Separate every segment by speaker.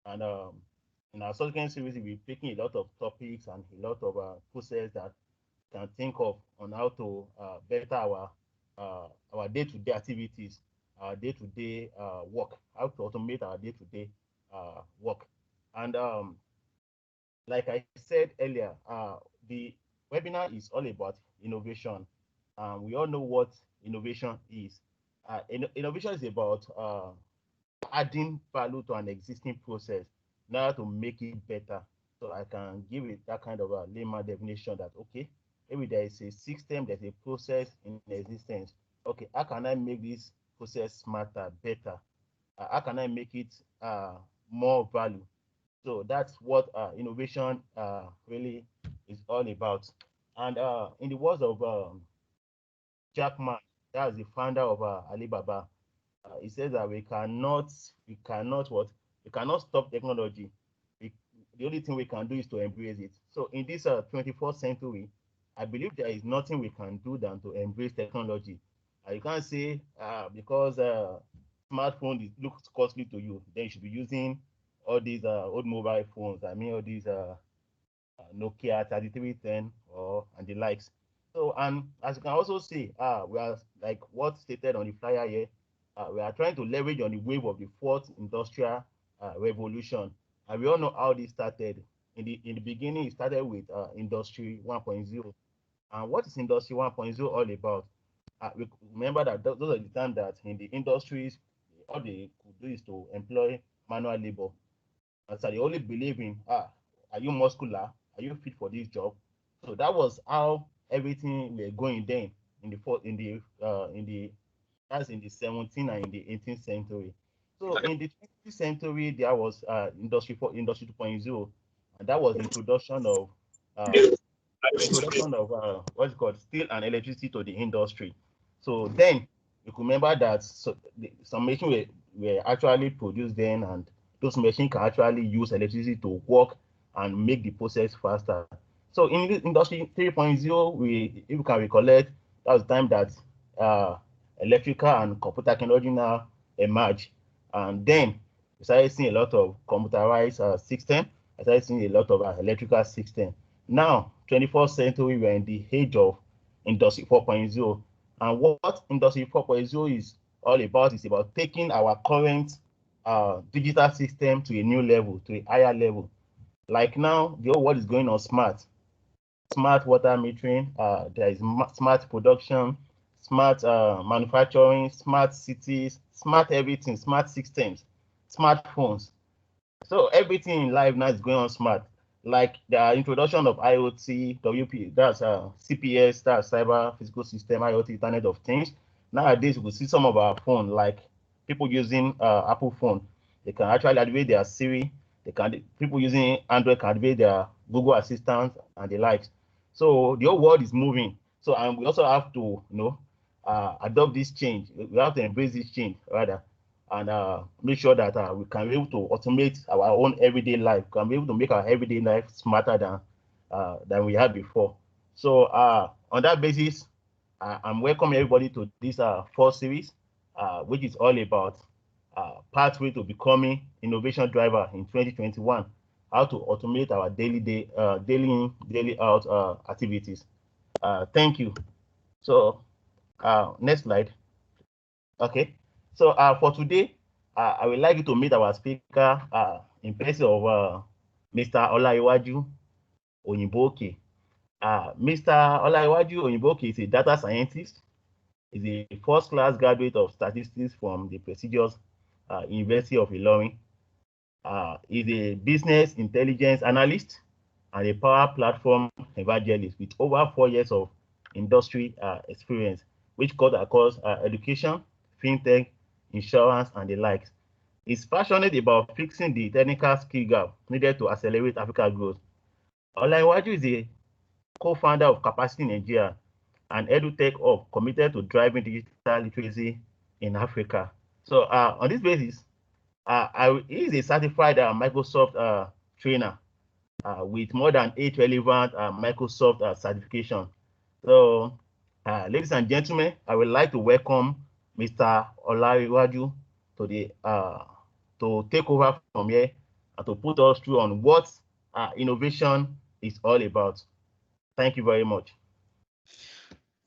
Speaker 1: And in our subsequent series, we'll be picking a lot of topics and a lot of process that can think of on how to better our day-to-day activities, our day-to-day work, how to automate our day-to-day work. And like I said earlier, the webinar is all about innovation. We all know what innovation is. Innovation is about adding value to an existing process in order to make it better. So I can give it that kind of a layman definition that, okay, maybe there is a system, there's a process in existence. Okay, how can I make this process smarter, better? How can I make it more value? So that's what innovation really is all about. And in the words of Jack Ma, that's the founder of Alibaba, he says that we cannot what? We cannot stop technology. We, the only thing we can do is to embrace it. So in this 21st century, I believe there is nothing we can do than to embrace technology. You can't say because smartphone looks costly to you, then you should be using all these old mobile phones. I mean, all these Nokia 3310 or and the likes. So, and as you can also see, we are like what stated on the flyer here, we are trying to leverage on the wave of the fourth industrial revolution. And we all know how this started. In the beginning, it started with Industry 1.0. And what is Industry 1.0 all about? We remember that those are the time that in the industries, all they could do is to employ manual labor. And so they only believe in, are you muscular? Are you fit for this job? So that was how everything were going then in the that's in the 17th and in the 18th century. So in the 20th century, there was Industry 2.0, and that was uh, introduction of what's it called steel and electricity to the industry. So then you could remember that some machines were actually produced then, and those machines can actually use electricity to work and make the process faster. So in the industry 3.0, if you can recollect, that was the time that uh, electrical and computer technology now emerged. And then we started seeing a lot of computerized system. I started seeing a lot of electrical system. Now, 21st century, we're in the age of Industry 4.0. And what Industry 4.0 is all about is about taking our current digital system to a new level, to a higher level. Like now, the whole world is going on smart water metering, there is smart production, smart manufacturing, smart cities, smart everything, smart systems, smartphones. So everything in life now is going on smart. Like the introduction of IoT, WP, that's CPS, that's cyber physical system, IoT, Internet of Things. Nowadays, we see some of our phone, like people using Apple phone, they can actually activate their Siri. People using Android can activate their Google Assistant and the likes. So the whole world is moving. So and we also have to, adopt this change. We have to embrace this change rather, and make sure that we can be able to automate our own everyday life, can be able to make our everyday life smarter than we had before. So on that basis, I'm welcoming everybody to this first series, which is all about pathway to becoming innovation driver in 2021, how to automate our daily out activities. Thank you. So next slide. Okay. So for today, I would like you to meet our speaker in person of Mr. Olaiwaju Oyinboke. Mr. Olaiwaju Oyinboke is a data scientist. He's a first-class graduate of statistics from the prestigious University of Ilorin. He's a business intelligence analyst and a power platform evangelist with over 4 years of industry experience, which cut across education, fintech, insurance, and the likes. He's passionate about fixing the technical skill gap needed to accelerate Africa growth. Olaiwaju is a co-founder of Capacity Nigeria, an edutech hub committed to driving digital literacy in Africa. So on this basis, he is a certified Microsoft trainer with more than 8 relevant Microsoft certifications. So, ladies and gentlemen, I would like to welcome Mr. Olaiwaju to the to take over from here to put us through on what innovation is all about. Thank you very much.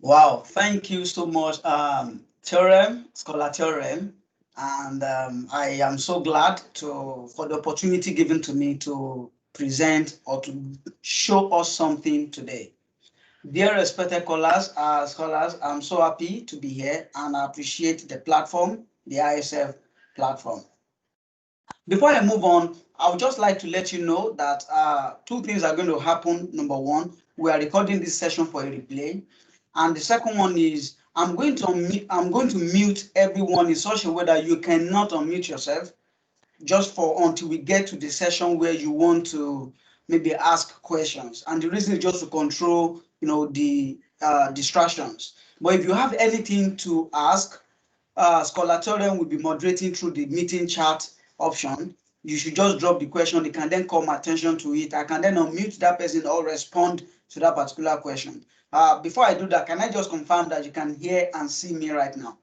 Speaker 2: Wow, thank you so much, Scholar Theorem. And I am so glad for the opportunity given to me to present or to show us something today. Dear respected scholars, I'm so happy to be here and I appreciate the platform, the ISF platform. Before I move on, I would just like to let you know that two things are going to happen. Number one, we are recording this session for a replay. And the second one is I'm going to mute everyone in such a way that you cannot unmute yourself just for until we get to the session where you want to maybe ask questions. And the reason is just to control, the distractions. But if you have anything to ask, Scholatorium will be moderating through the meeting chat option. You should just drop the question. They can then call my attention to it. I can then unmute that person or respond to that particular question. Before I do that, can I just confirm that you can hear and see me right now?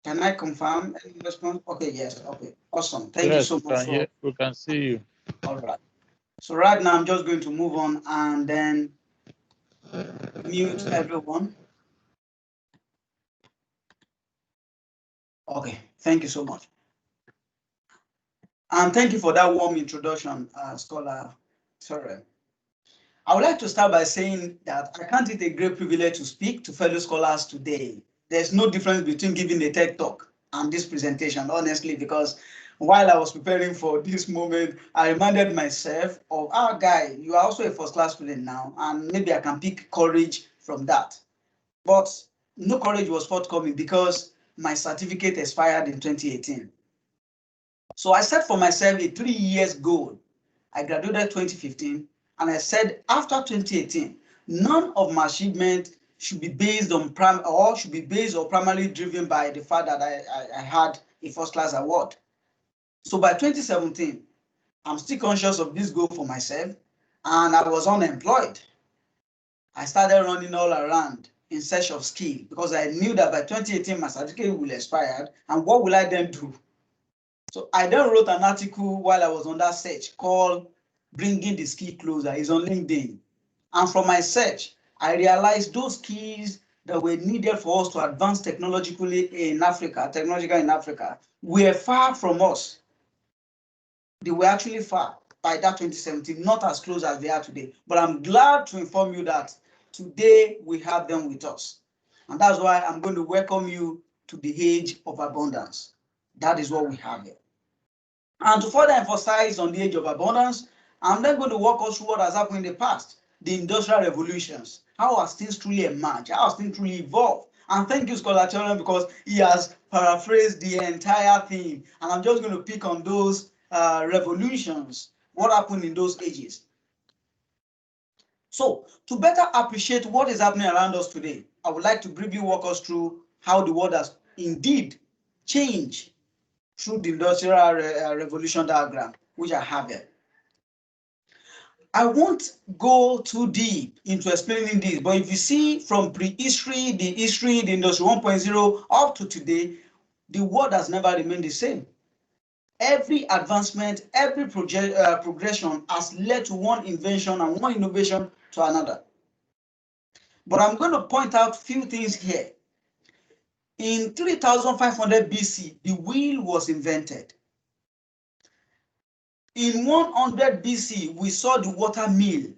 Speaker 2: Can I confirm any response? Okay, yes. Okay, awesome. Thank you so much.
Speaker 3: We can see you.
Speaker 2: All right. So right now, I'm just going to move on and then mute everyone. Okay, thank you so much. And thank you for that warm introduction, Scholar. Sorry. I would like to start by saying that I count it a great privilege to speak to fellow scholars today. There's no difference between giving a TED talk and this presentation, honestly, because while I was preparing for this moment, I reminded myself of our guy, you are also a first-class student now, and maybe I can pick courage from that. But no courage was forthcoming because my certificate expired in 2018. So I set for myself a 3 years goal. I graduated 2015, and I said after 2018, none of my achievement should be based on primarily driven by the fact that I had a first-class award. So by 2017, I'm still conscious of this goal for myself, and I was unemployed. I started running all around in search of skill because I knew that by 2018 my certificate will expire, and what will I then do? So I then wrote an article while I was on that search called Bringing the Skill Closer. It's on LinkedIn. And from my search, I realized those skills that were needed for us to advance technologically in Africa, were far from us. They were actually far by that 2017, not as close as they are today. But I'm glad to inform you that today we have them with us. And that's why I'm going to welcome you to the age of abundance. That is what we have here. And to further emphasize on the age of abundance, I'm then going to walk us through what has happened in the past, the industrial revolutions. How has things truly emerged? How has things truly evolved? And thank you, Scholar Theorem, because he has paraphrased the entire thing. And I'm just going to pick on those revolutions, what happened in those ages. So, to better appreciate what is happening around us today, I would like to briefly walk us through how the world has indeed changed through the industrial revolution diagram, which I have here. I won't go too deep into explaining this, but if you see from prehistory, the history, the industry 1.0 up to today, the world has never remained the same. Every advancement, every progression has led to one invention and one innovation to another. But I'm going to point out a few things here. In 3500 BC, the wheel was invented. In 100 BC, we saw the water mill.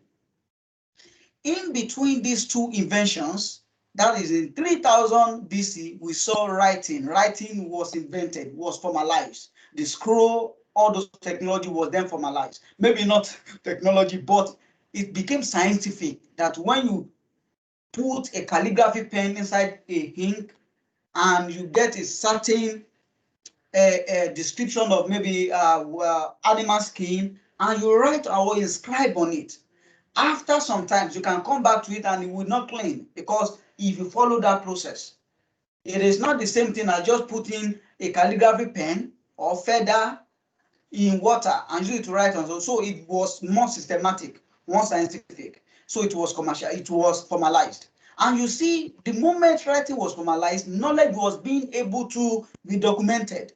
Speaker 2: In between these two inventions, that is in 3000 BC, we saw writing. Writing was invented, was formalized. The scroll, all those technology was then formalized. Maybe not technology, but it became scientific that when you put a calligraphy pen inside a ink and you get a certain description of maybe animal skin and you write or inscribe on it. After some time, you can come back to it and it will not clean because if you follow that process, it is not the same thing as just putting a calligraphy pen or feather in water and use it to write on. So it was more systematic, more scientific. So it was commercial, it was formalized. And you see, the moment writing was formalized, knowledge was being able to be documented.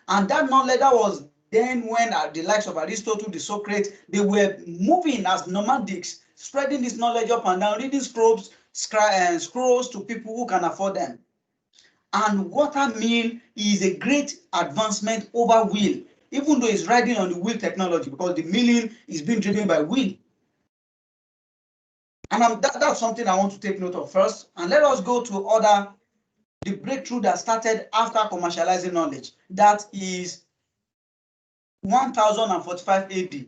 Speaker 2: And that knowledge that was then when the likes of Aristotle, the Socrates, they were moving as nomadics, spreading this knowledge up and down, reading scrolls to people who can afford them. And watermill is a great advancement over wheel, even though it's riding on the wheel technology, because the milling is being driven by wheel. And that's something I want to take note of first. And let us go to the breakthrough that started after commercializing knowledge. That is 1045 AD,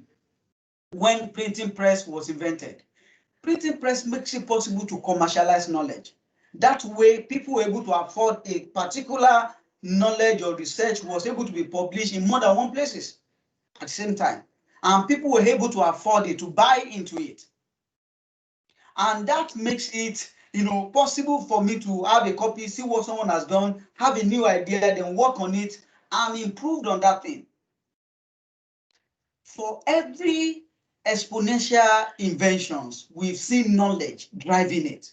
Speaker 2: when printing press was invented. Printing press makes it possible to commercialize knowledge. That way, people were able to afford a particular knowledge or research was able to be published in more than one places at the same time. And people were able to afford it, to buy into it. And that makes it, possible for me to have a copy, see what someone has done, have a new idea, then work on it and improve on that thing. For every exponential inventions, we've seen knowledge driving it.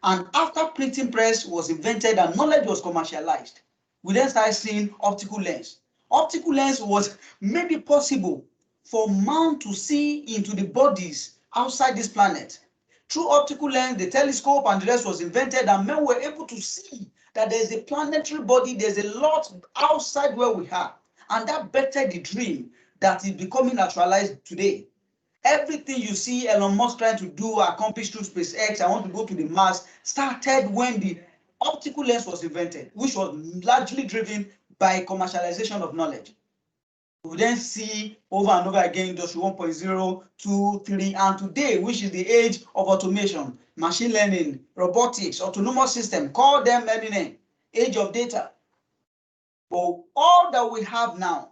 Speaker 2: And after printing press was invented and knowledge was commercialized, we then started seeing optical lens. Optical lens was made it possible for man to see into the bodies outside this planet. Through optical lens, the telescope and the rest was invented, and men were able to see that there's a planetary body, there's a lot outside where we are. And that bettered the dream that is becoming naturalized today. Everything you see Elon Musk trying to do, accomplish through SpaceX, I want to go to the Mars, started when the optical lens was invented, which was largely driven by commercialization of knowledge. We then see over and over again Industry 1.0, 2, 3, and today, which is the age of automation, machine learning, robotics, autonomous system, call them any name, age of data. But all that we have now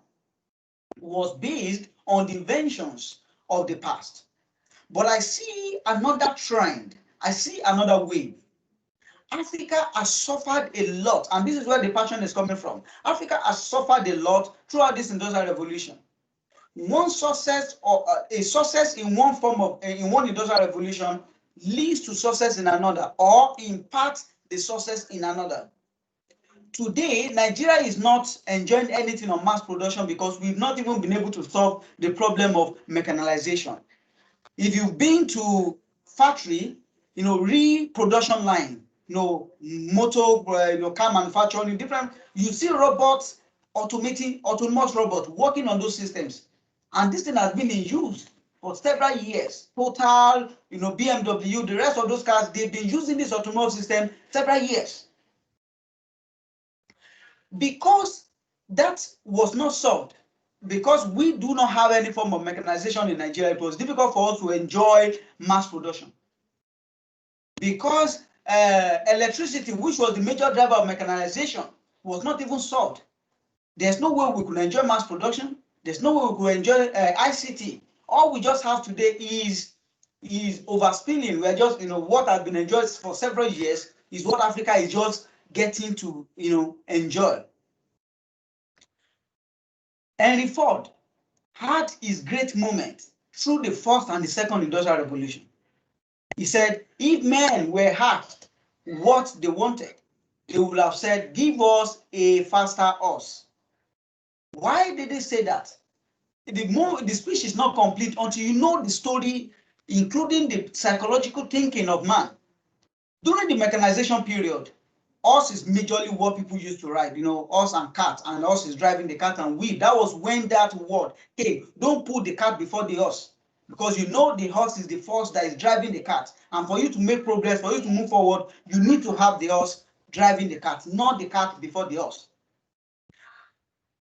Speaker 2: was based on the inventions of the past. But I see another trend. I see another wave. Africa has suffered a lot, and this is where the passion is coming from. Africa has suffered a lot throughout this industrial revolution. One success or a success in one form of in one industrial revolution leads to success in another, or imparts the success in another. Today, Nigeria is not enjoying anything on mass production because we've not even been able to solve the problem of mechanization. If you've been to factory, reproduction line, motor, car manufacturing, you see robots automating, autonomous robots working on those systems. And this thing has been in use for several years. Total, BMW, the rest of those cars, they've been using this autonomous system several years. Because that was not solved, because we do not have any form of mechanization in Nigeria, it was difficult for us to enjoy mass production. Because electricity, which was the major driver of mechanization, was not even solved. There's no way we could enjoy mass production. There's no way we could enjoy ICT. All we just have today is overspilling. We're just, what has been enjoyed for several years is what Africa is just getting to, enjoy. Henry Ford had his great moment through the first and the second industrial revolution. He said, if men were asked what they wanted, they would have said, give us a faster horse. Why did they say that? The speech is not complete until you know the story, including the psychological thinking of man. During the mechanization period, horse is majorly what people used to ride, horse and cart, and horse is driving the cart and wheel. That was when that word, hey, don't put the cart before the horse, because the horse is the force that is driving the cart. And for you to make progress, for you to move forward, you need to have the horse driving the cart, not the cart before the horse.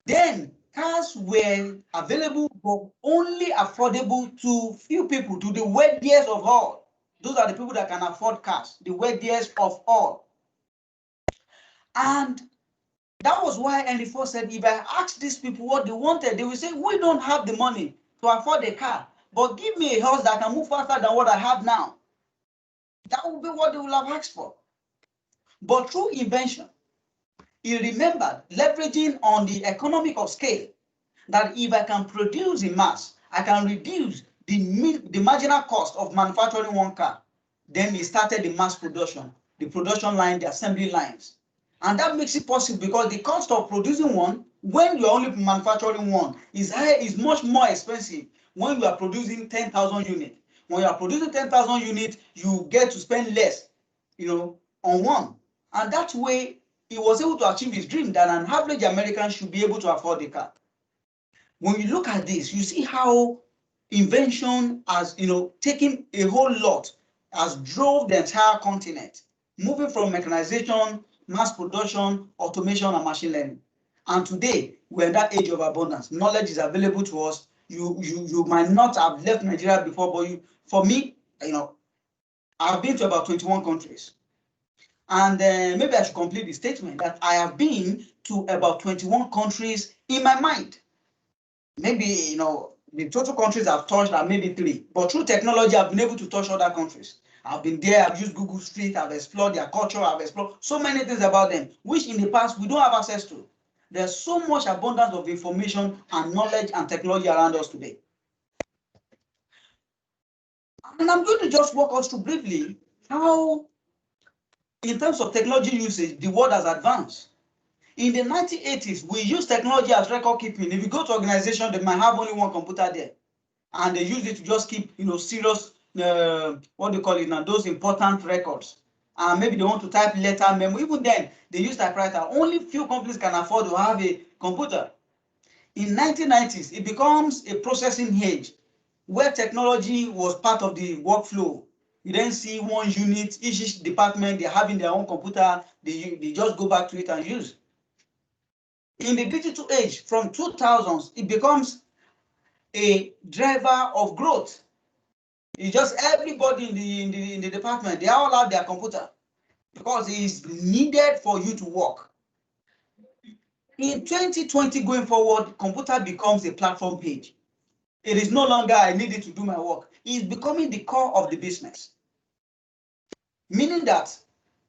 Speaker 2: Then cars were available, but only affordable to few people, to the wealthiest of all. Those are the people that can afford cars, the wealthiest of all. And that was why Henry Ford said, if I ask these people what they wanted, they will say, we don't have the money to afford a car, but give me a horse that can move faster than what I have now. That would be what they will have asked for. But through invention, he remembered, leveraging on the economic of scale, that if I can produce in mass, I can reduce the marginal cost of manufacturing one car. Then he started the mass production. the production line, the assembly lines. And that makes it possible because the cost of producing one, when you're only manufacturing one, is much more expensive when you are producing 10,000 units. When you are producing 10,000 units, you get to spend less, on one. And that way, he was able to achieve his dream that an average American should be able to afford a car. When you look at this, you see how invention has, taken a whole lot, has drove the entire continent, moving from mechanization, mass production, automation, and machine learning. And today, we're in that age of abundance. Knowledge is available to us. You might not have left Nigeria before, but for me, I've been to about 21 countries. And maybe I should complete the statement that I have been to about 21 countries in my mind. Maybe, the total countries I've touched are maybe 3, but through technology, I've been able to touch other countries. I've been there, I've used Google Street, I've explored their culture, I've explored so many things about them, which in the past we don't have access to. There's so much abundance of information and knowledge and technology around us today. And I'm going to just walk us through briefly how, in terms of technology usage, the world has advanced. In the 1980s, we used technology as record keeping. If you go to organization, they might have only one computer there, and they use it to just keep, serious, what do you call it now, those important records. And maybe they want to type letter memo. Even then, they use typewriter. Only few companies can afford to have a computer. In 1990s, it becomes a processing age where technology was part of the workflow. You then see one unit, each department, they're having their own computer. They just go back to it and use. In the digital age, from 2000s, it becomes a driver of growth. It's just everybody in the department, they all have their computer because it's needed for you to work. In 2020 going forward, computer becomes a platform page. It is no longer I need it to do my work. It's becoming the core of the business. Meaning that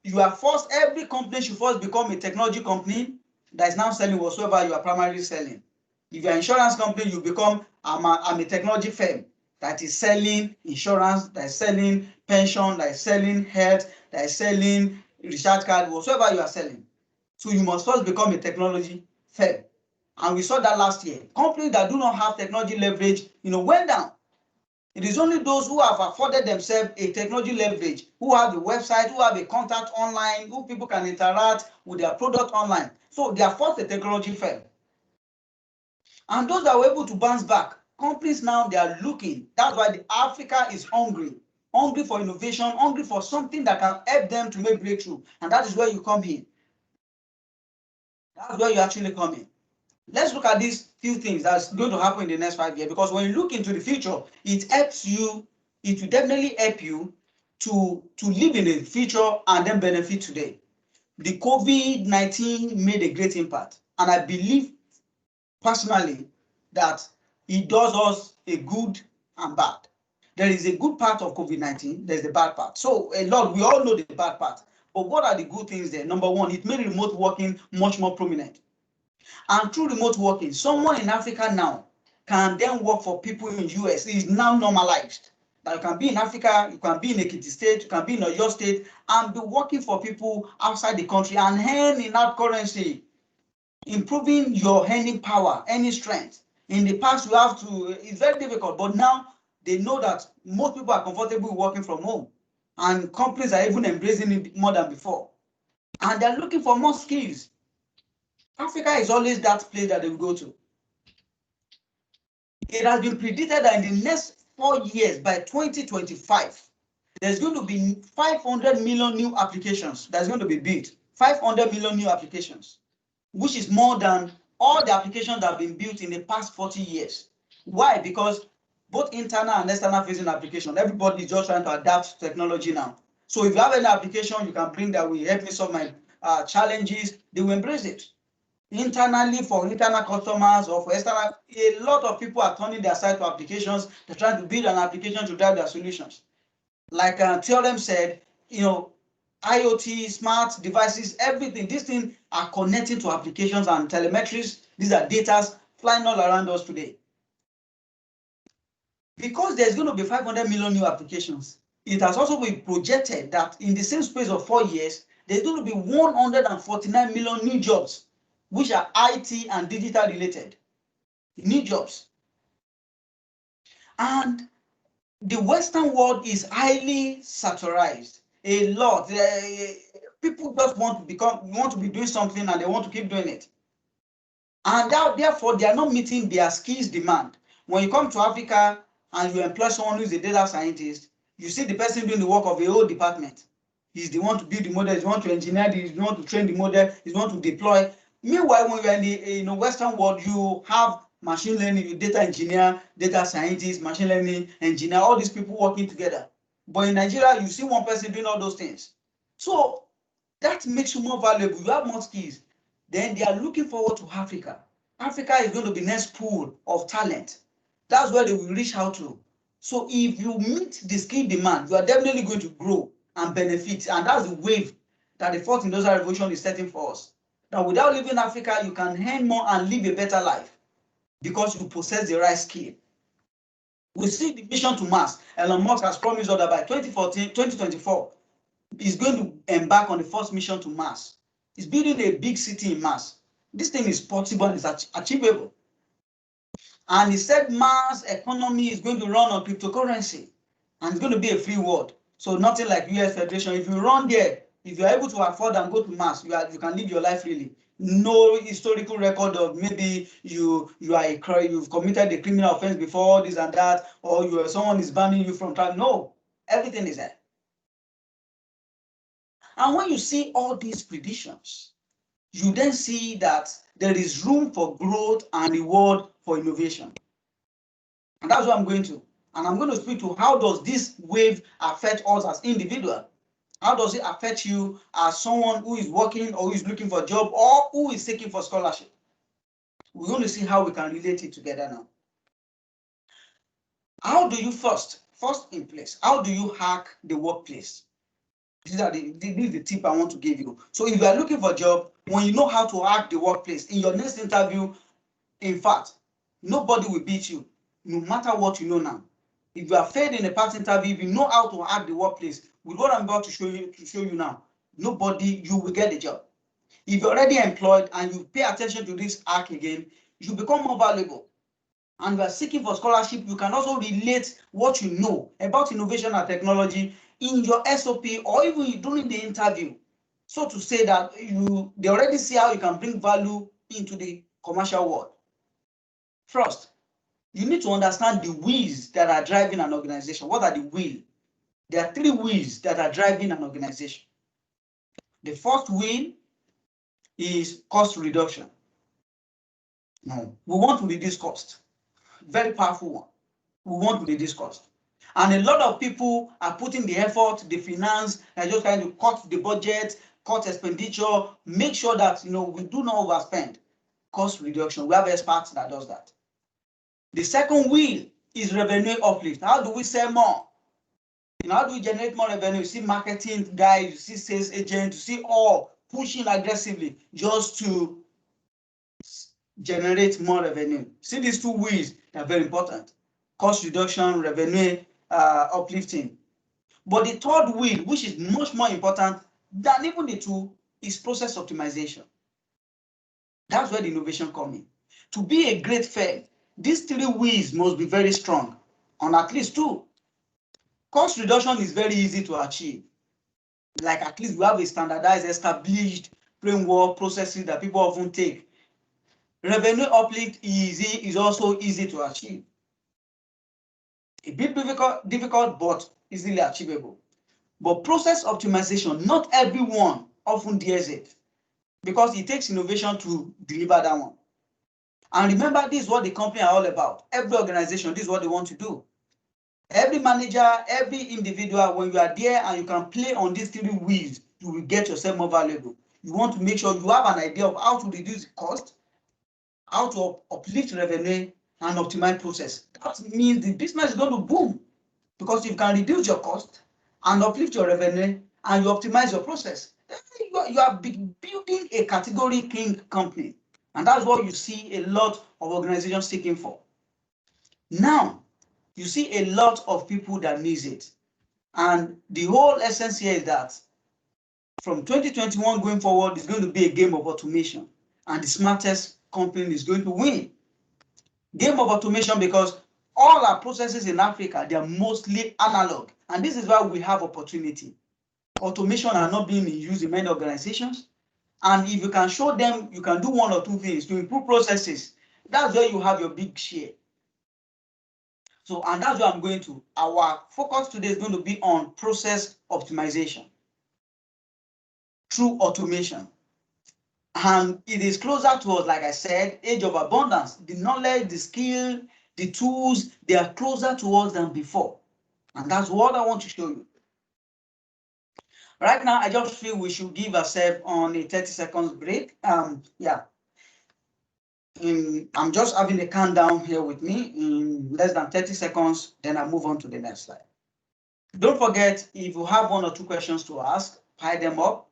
Speaker 2: every company should first become a technology company that is now selling whatsoever you are primarily selling. If you're an insurance company, you become, I'm a technology firm that is selling insurance, that is selling pension, that is selling health, that is selling recharge card, whatsoever you are selling. So you must first become a technology firm. And we saw that last year. Companies that do not have technology leverage, went down. It is only those who have afforded themselves a technology leverage, who have a website, who have a contact online, who people can interact with their product online. So they are first a technology firm. And those that were able to bounce back, companies now, they are looking. That's why Africa is hungry for innovation, hungry for something that can help them to make breakthrough. And that is where you come in. That's where you actually come in. Let's look at these few things that's going to happen in the next 5 years, because when you look into the future, it will definitely help you to live in the future and then benefit today. The COVID-19 made a great impact, and I believe personally that it does us a good and bad. There is a good part of COVID-19, there's the bad part. So we all know the bad part. But what are the good things there? Number one, it made remote working much more prominent. And through remote working, someone in Africa now can then work for people in the US. It is now normalized. That you can be in Africa, you can be in Ekiti State, you can be in Oyo State, and be working for people outside the country and earn in that currency, improving your earning power, earning strength. In the past, it's very difficult, but now they know that most people are comfortable working from home, and companies are even embracing it more than before. And they're looking for more skills. Africa is always that place that they will go to. It has been predicted that in the next 4 years, by 2025, there's going to be 500 million new applications that's going to be built. 500 million new applications, which is more than all the applications that have been built in the past 40 years. Why? Because both internal and external facing application, everybody is just trying to adapt to technology now. So if you have any application you can bring that will help me solve my challenges, they will embrace it. Internally, for internal customers or for external, a lot of people are turning their side to applications. They're trying to build an application to drive their solutions. Like Theorem said, IoT, smart devices, everything, these things are connecting to applications and telemetries. These are data flying all around us today. Because there's going to be 500 million new applications, it has also been projected that in the same space of 4 years, there's going to be 149 million new jobs, which are IT and digital related. New jobs. And the Western world is highly saturized. A lot. People just want to be doing something and they want to keep doing it. And therefore, they are not meeting their skills demand. When you come to Africa and you employ someone who is a data scientist, you see the person doing the work of a whole department. He's the one to build the model, he's the one to engineer he's the one to train the model, he's the one to deploy. Meanwhile, when you're in the Western world, you have machine learning, data engineer, data scientist, machine learning engineer, all these people working together. But in Nigeria, you see one person doing all those things. So that makes you more valuable. You have more skills. Then they are looking forward to Africa. Africa is going to be next pool of talent. That's where they will reach out to. So if you meet the skill demand, you are definitely going to grow and benefit. And that's the wave that the fourth industrial revolution is setting for us. That without leaving Africa, you can earn more and live a better life because you possess the right skill. We see the mission to Mars. Elon Musk has promised us that by 2024, he's going to embark on the first mission to Mars. He's building a big city in Mars. This thing is possible and it's achievable. And he said Mars economy is going to run on cryptocurrency and it's going to be a free world. So nothing like US Federation. If you run there, if you're able to afford and go to Mars, you can live your life freely. No historical record of maybe you've committed a criminal offense before this and that, or someone is banning you from travel. No, everything is there. And when you see all these predictions, you then see that there is room for growth and reward for innovation. And that's what I'm going to. And I'm going to speak to how does this wave affect us as individuals? How does it affect you as someone who is working or who is looking for a job or who is seeking for scholarship? We're going to see how we can relate it together now. How do you first in place, how do you hack the workplace? This is the tip I want to give you. So if you are looking for a job, when you know how to hack the workplace, in your next interview, in fact, nobody will beat you, no matter what you know now. If you are failed in a past interview, if you know how to hack the workplace, with what I'm about to show you now, you will get the job. If you're already employed and you pay attention to this hack again, you become more valuable. And you are seeking for scholarship, you can also relate what you know about innovation and technology in your SOP or even during the interview. So to say that they already see how you can bring value into the commercial world. First, you need to understand the wheels that are driving an organization. What are the wheels? There are 3 wheels that are driving an organization. The first wheel is cost reduction. Now, we want to reduce cost. Very powerful one. We want to reduce cost. And a lot of people are putting the effort, the finance, and just trying to cut the budget, cut expenditure, make sure that we do not overspend. Cost reduction. We have experts that does that. The second wheel is revenue uplift. How do we sell more? How do we generate more revenue? You see marketing guys, you see sales agents, you see all pushing aggressively just to generate more revenue. See these 2 wheels, they are very important. Cost reduction, revenue uplifting. But the third wheel, which is much more important than even the 2, is process optimization. That's where the innovation comes in. To be a great firm, these 3 wheels must be very strong on at least 2. Cost reduction is very easy to achieve. Like at least we have a standardized, established framework, processes that people often take. Revenue uplift is also easy to achieve. A bit difficult, but easily achievable. But process optimization, not everyone often dares it because it takes innovation to deliver that one. And remember, this is what the company are all about. Every organization, this is what they want to do. Every manager, every individual, when you are there and you can play on these 3 wheels, you will get yourself more valuable. You want to make sure you have an idea of how to reduce the cost, how to uplift revenue, and optimize process. That means the business is going to boom because if you can reduce your cost and uplift your revenue and you optimize your process, you are building a category king company. And that's what you see a lot of organizations seeking for. Now, you see a lot of people that miss it. And the whole essence here is that from 2021 going forward, it's going to be a game of automation, and the smartest company is going to win. Game of automation, because all our processes in Africa, they are mostly analog, and this is why we have opportunity. Automation are not being used in many organizations, and if you can show them you can do one or two things to improve processes, that's where you have your big share. So, and that's where I'm going to. Our focus today is going to be on process optimization through automation. And it is closer to us, like I said, age of abundance. The knowledge, the skill, the tools, they are closer to us than before. And that's what I want to show you. Right now, I just feel we should give ourselves on a 30 seconds break. Yeah. I'm just having a countdown here with me in less than 30 seconds, then I'll move on to the next slide. Don't forget, if you have one or two questions to ask, pile them up.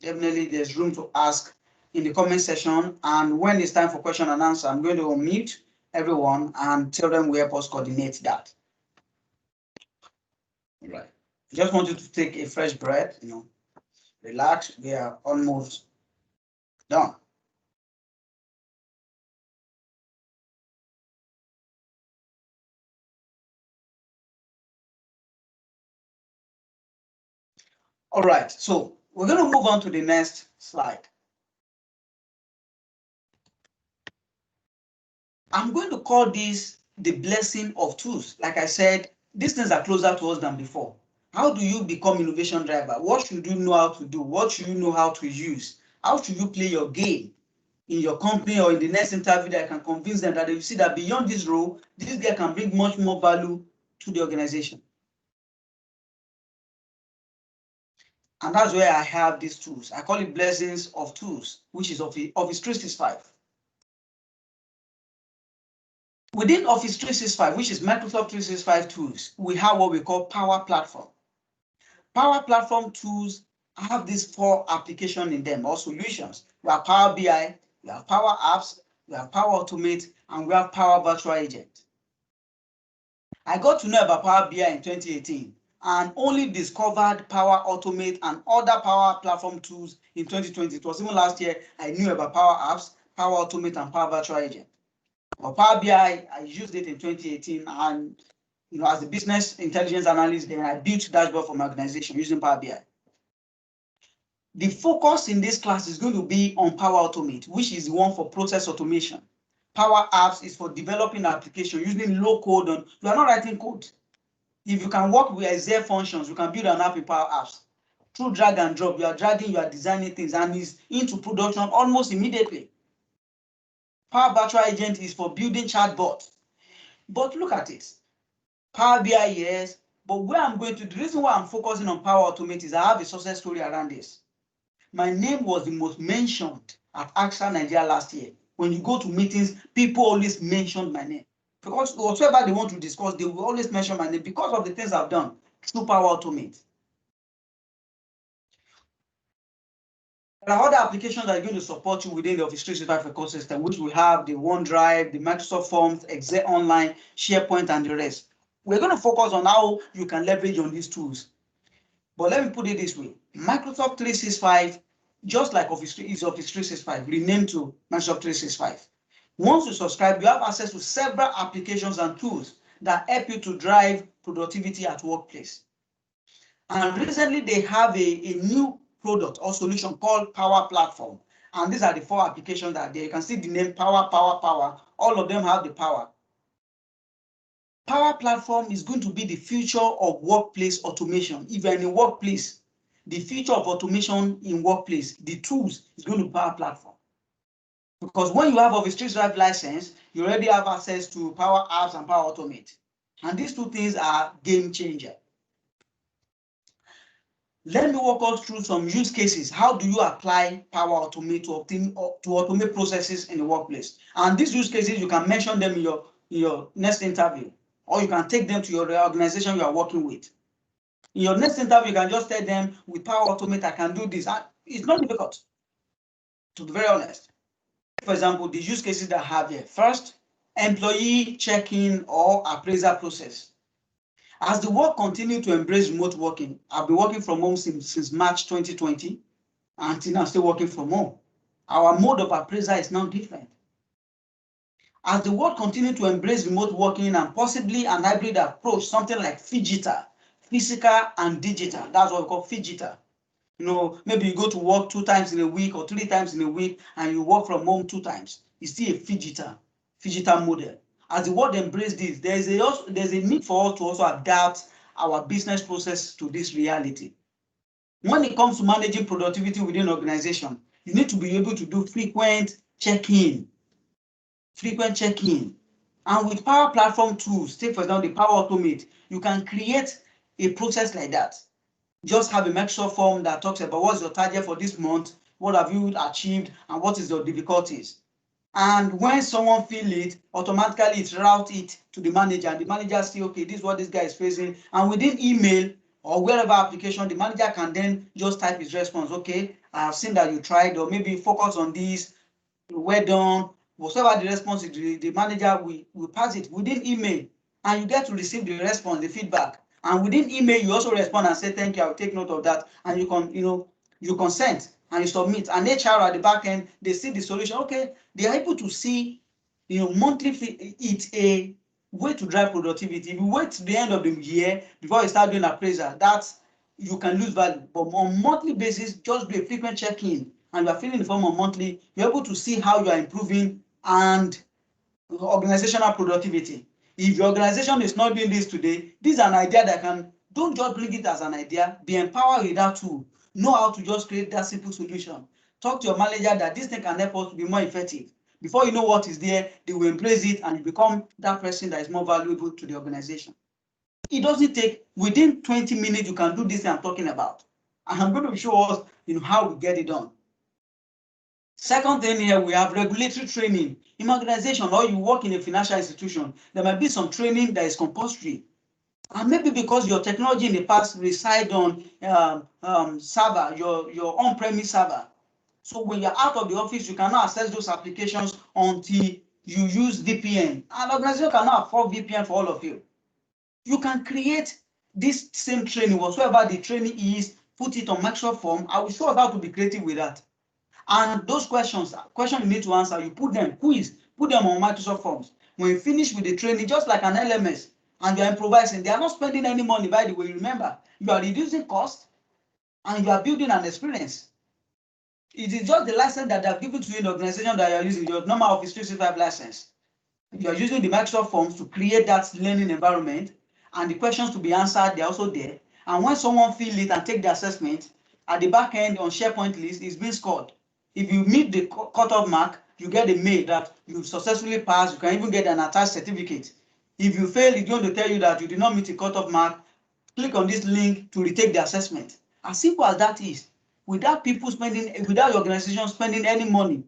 Speaker 2: Definitely there's room to ask in the comment section, and when it's time for question and answer, I'm going to unmute everyone and tell them we help us coordinate that. All right. I just want you to take a fresh breath, relax. We are almost done. All right, so we're going to move on to the next slide. I'm going to call this the blessing of tools. Like I said, these things are closer to us than before. How do you become innovation driver? What should you know how to do? What should you know how to use? How should you play your game in your company or in the next interview that I can convince them that they see that beyond this role, this guy can bring much more value to the organization? And that's where I have these tools. I call it blessings of tools, which is Office 365. Within Office 365, which is Microsoft 365 tools, we have what we call Power Platform. Power Platform tools have these 4 applications in them, or solutions. We have Power BI, we have Power Apps, we have Power Automate, and we have Power Virtual Agent. I got to know about Power BI in 2018 and only discovered Power Automate and other Power Platform tools in 2020. It was even last year I knew about Power Apps, Power Automate, and Power Virtual Agent. For Power BI, I used it in 2018, and as a business intelligence analyst, then I built dashboard for my organization using Power BI. The focus in this class is going to be on Power Automate, which is the one for process automation. Power Apps is for developing application using low code. You are not writing code. If you can work with ISF functions, you can build an app in Power Apps. Through drag and drop, you are dragging, you are designing things, and it's into production almost immediately. Power Virtual Agent is for building chatbots. But look at it. Power BI, yes, but the reason why I'm focusing on Power Automate is I have a success story around this. My name was the most mentioned at AXA Nigeria last year. When you go to meetings, people always mention my name. Because whatever they want to discuss, they will always mention my name because of the things I've done through Power Automate. There are other applications that are going to support you within the Office 365 ecosystem, which we have the OneDrive, the Microsoft Forms, Excel Online, SharePoint, and the rest. We're going to focus on how you can leverage on these tools. But let me put it this way. Microsoft 365, just like Office 365, renamed to Microsoft 365. Once you subscribe, you have access to several applications and tools that help you to drive productivity at workplace. And recently, they have a new product or solution called Power Platform. And these are the 4 applications that are there. You can see the name Power, Power, Power. All of them have the power. Power Platform is going to be the future of workplace automation. If you're in a workplace, the future of automation in workplace, the tools is going to be Power Platform. Because when you have Office 365 license, you already have access to Power Apps and Power Automate. And these 2 things are game changer. Let me walk us through some use cases. How do you apply Power Automate to automate processes in the workplace? And these use cases, you can mention them in your next interview, or you can take them to your organization you are working with. In your next interview, you can just tell them, with Power Automate, I can do this. And it's not difficult, to be very honest. For example, the use cases that I have here. First, employee check-in or appraisal process. As the world continued to embrace remote working, I've been working from home since March 2020, and until now still working from home. Our mode of appraisal is now different. As the world continued to embrace remote working and possibly an hybrid approach, something like phygital, physical and digital, that's what we call phygital. Maybe you go to work 2 times in a week or 3 times in a week and you work from home 2 times. It's still a phygital model. As the world embraces this, there's a need for us to also adapt our business process to this reality. When it comes to managing productivity within an organization, you need to be able to do frequent check-in. And with Power Platform tools, take for example the Power Automate, you can create a process like that. Just have a Microsoft form that talks about what's your target for this month, what have you achieved, and what is your difficulties. And when someone feels it, automatically it routes it to the manager, and the manager see, okay, this is what this guy is facing. And within email or wherever application, the manager can then just type his response. Okay, I have seen that you tried, or maybe focus on this, well done. Whatever the response is, the manager will pass it within email, and you get to receive the response, the feedback. And within email, you also respond and say, thank you, I'll take note of that. And you consent and you submit. And HR at the back end, they see the solution. Okay, they are able to see, monthly it's a way to drive productivity. If you wait to the end of the year before you start doing appraisal, that's you can lose value. But on monthly basis, just do a frequent check-in, and you are filling the form on monthly, you're able to see how you are improving and organizational productivity. If your organization is not doing this today, this is an idea that don't just bring it as an idea, be empowered with that tool. Know how to just create that simple solution. Talk to your manager that this thing can help us to be more effective. Before you know what is there, they will embrace it and you become that person that is more valuable to the organization. It doesn't take, within 20 minutes, you can do this thing I'm talking about. And I'm going to show us how we get it done. Second thing here, we have regulatory training. In organization, or you work in a financial institution, there might be some training that is compulsory. And maybe because your technology in the past reside on server, your on-premise server. So when you're out of the office, you cannot access those applications until you use VPN. And organization cannot afford VPN for all of you. You can create this same training, whatsoever the training is, put it on Microsoft form. I will show us how to be creative with that. And those questions you need to answer, you put them, quiz, put them on Microsoft Forms. When you finish with the training, just like an LMS, and you're improvising, they are not spending any money, by the way. Remember, you are reducing cost and you are building an experience. It is just the license that they have given to you in the organization that you are using, your normal Office 365 license. You are using the Microsoft Forms to create that learning environment, and the questions to be answered, they're also there. And when someone fill it and take the assessment, at the back end on SharePoint list, is being scored. If you meet the cutoff mark, you get a mail that you successfully passed. You can even get an attached certificate. If you fail, it's going to tell you that you did not meet the cutoff mark. Click on this link to retake the assessment. As simple as that is, without your organization spending any money.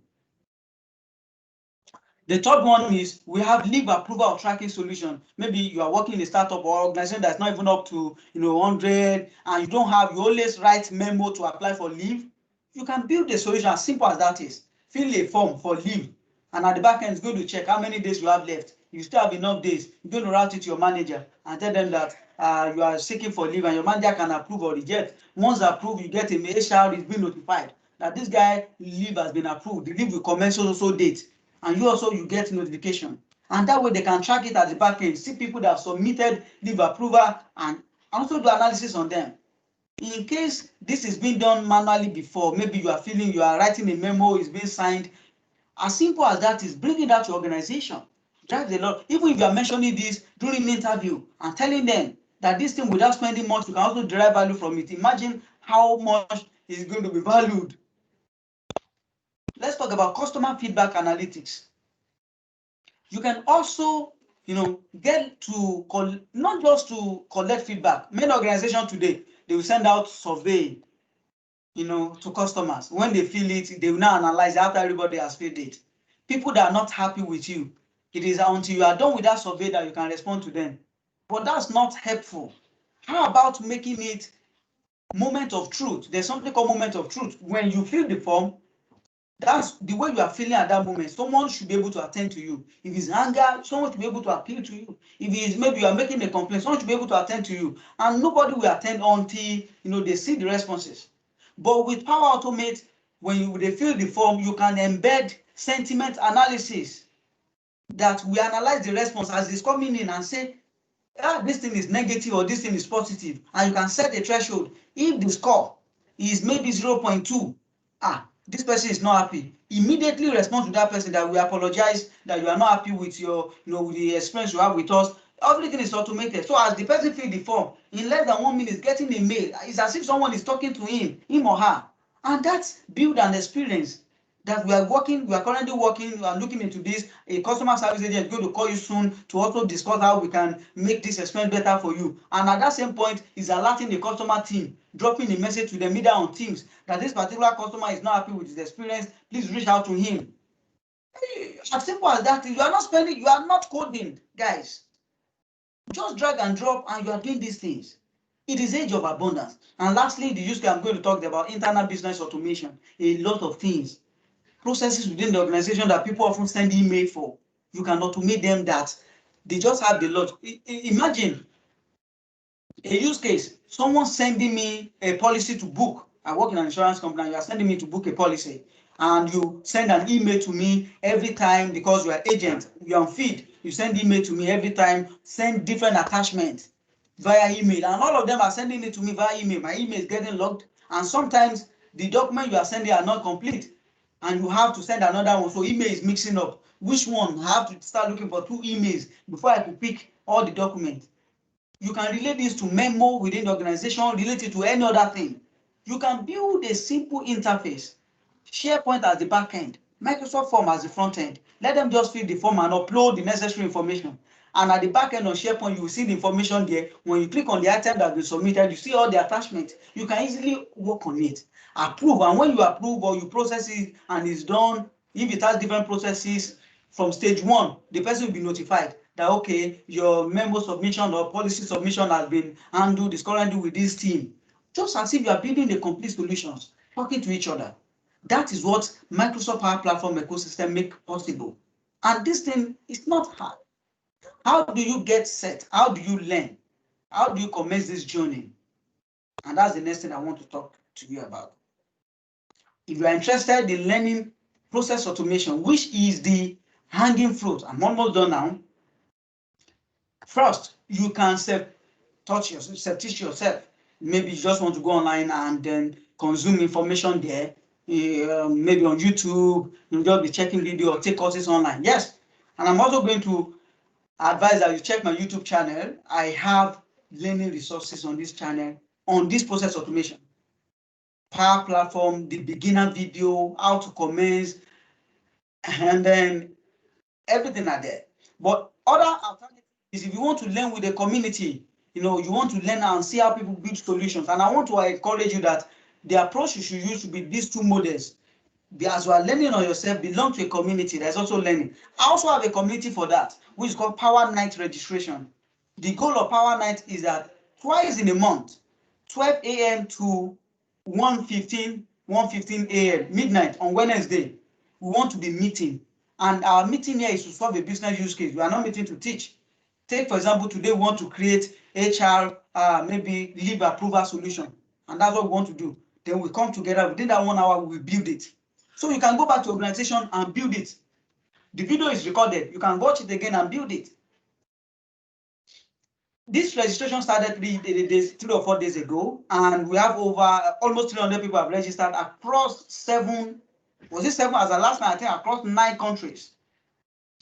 Speaker 2: The third one is we have leave approval or tracking solution. Maybe you are working in a startup or organization that's not even up to 100, and you always write memo to apply for leave. You can build a solution as simple as that is. Fill a form for leave, and at the back end, it's going to check how many days you have left. If you still have enough days, you're going to route it to your manager and tell them that you are seeking for leave, and your manager can approve or reject. Once approved, you get a HR is being notified that this guy leave has been approved. The leave will commence so date. And you get notification. And that way they can track it at the back end, see people that have submitted leave approval, and also do analysis on them. In case this is being done manually before, maybe you are writing a memo, it's being signed. As simple as that is, bringing that to organization drives a lot. Even if you are mentioning this during an interview and telling them that this thing, without spending much, you can also derive value from it. Imagine how much is going to be valued. Let's talk about customer feedback analytics. You can also, get to not just to collect feedback. Many organizations today, they will send out survey, to customers. When they feel it, they will now analyze after everybody has filled it. People that are not happy with you, it is until you are done with that survey that you can respond to them. But that's not helpful. How about making it moment of truth? There's something called moment of truth. When you fill the form, That's the way you are feeling at that moment. Someone should be able to attend to you. If it's anger, someone should be able to appeal to you. If it's maybe you are making a complaint, someone should be able to attend to you. And nobody will attend until they see the responses. But with Power Automate, when they fill the form, you can embed sentiment analysis, that we analyze the response as it's coming in and say, this thing is negative or this thing is positive, and you can set a threshold. If the score is maybe 0.2, this person is not happy, immediately respond to that person that we apologize that you are not happy with your, with the experience you have with us. Everything is automated. So as the person fill the form, in less than 1 minute, getting a mail, it's as if someone is talking to him or her. And that's build an experience that we are currently working, we are looking into this. A customer service agent is going to call you soon to also discuss how we can make this experience better for you. And at that same point, is alerting the customer team, dropping a message to them either on Teams that this particular customer is not happy with his experience, please reach out to him. As simple as that. You are not coding, guys. Just drag and drop and you are doing these things. It is age of abundance. And lastly, the use case I'm going to talk about internal business automation. A lot of things. Processes within the organization that people often send email for. You can automate them that they just have the lot. Imagine a use case, someone sending me a policy to book. I work in an insurance company, you are sending me to book a policy. And you send an email to me every time because you are agent, you are on feed. You send email to me every time, send different attachments via email. And all of them are sending it to me via email. My email is getting logged. And sometimes the document you are sending are not complete. And you have to send another one. So email is mixing up. Which one? I have to start looking for 2 emails before I could pick all the documents. You can relate this to memo within the organization, relate it to any other thing. You can build a simple interface. SharePoint as the back end, Microsoft Form as the front end. Let them just fill the form and upload the necessary information. And at the back end of SharePoint, you will see the information there. When you click on the item that has been submitted, you see all the attachments. You can easily work on it. Approve, and when you approve or you process it and it's done, if it has different processes, from stage 1, the person will be notified that, okay, your memo submission or policy submission has been handled, is currently with this team. Just as if you are building the complete solutions, talking to each other. That is what Microsoft Power Platform ecosystem make possible. And this thing is not hard. How do you get set? How do you learn? How do you commence this journey? And that's the next thing I want to talk to you about. If you are interested in learning process automation, which is the hanging fruit, I'm almost done now. First, you can self-teach yourself. Maybe you just want to go online and then consume information there. Maybe on YouTube, you'll just be checking video or take courses online. Yes, and I'm also going to advise that you check my YouTube channel. I have learning resources on this channel on this process automation. Power Platform, the beginner video, how to commence, and then everything are there. But other alternatives is if you want to learn with the community, you want to learn and see how people build solutions. And I want to encourage you that the approach you should use to be these 2 models. As you are learning on yourself, belong to a community. There's also learning. I also have a community for that, which is called Power Night Registration. The goal of Power Night is that twice in a month, 12 a.m. to 1:15 a.m. midnight on Wednesday, we want to be meeting. And our meeting here is to solve a business use case. We are not meeting to teach. Take, for example, today we want to create HR, maybe leave approval solution. And that's what we want to do. Then we come together. Within that 1 hour, we will build it. So you can go back to organization and build it. The video is recorded. You can watch it again and build it. This registration started 3 or 4 days ago, and we have over almost 300 people have registered across 7, was it 7 as the last time, I think, across 9 countries.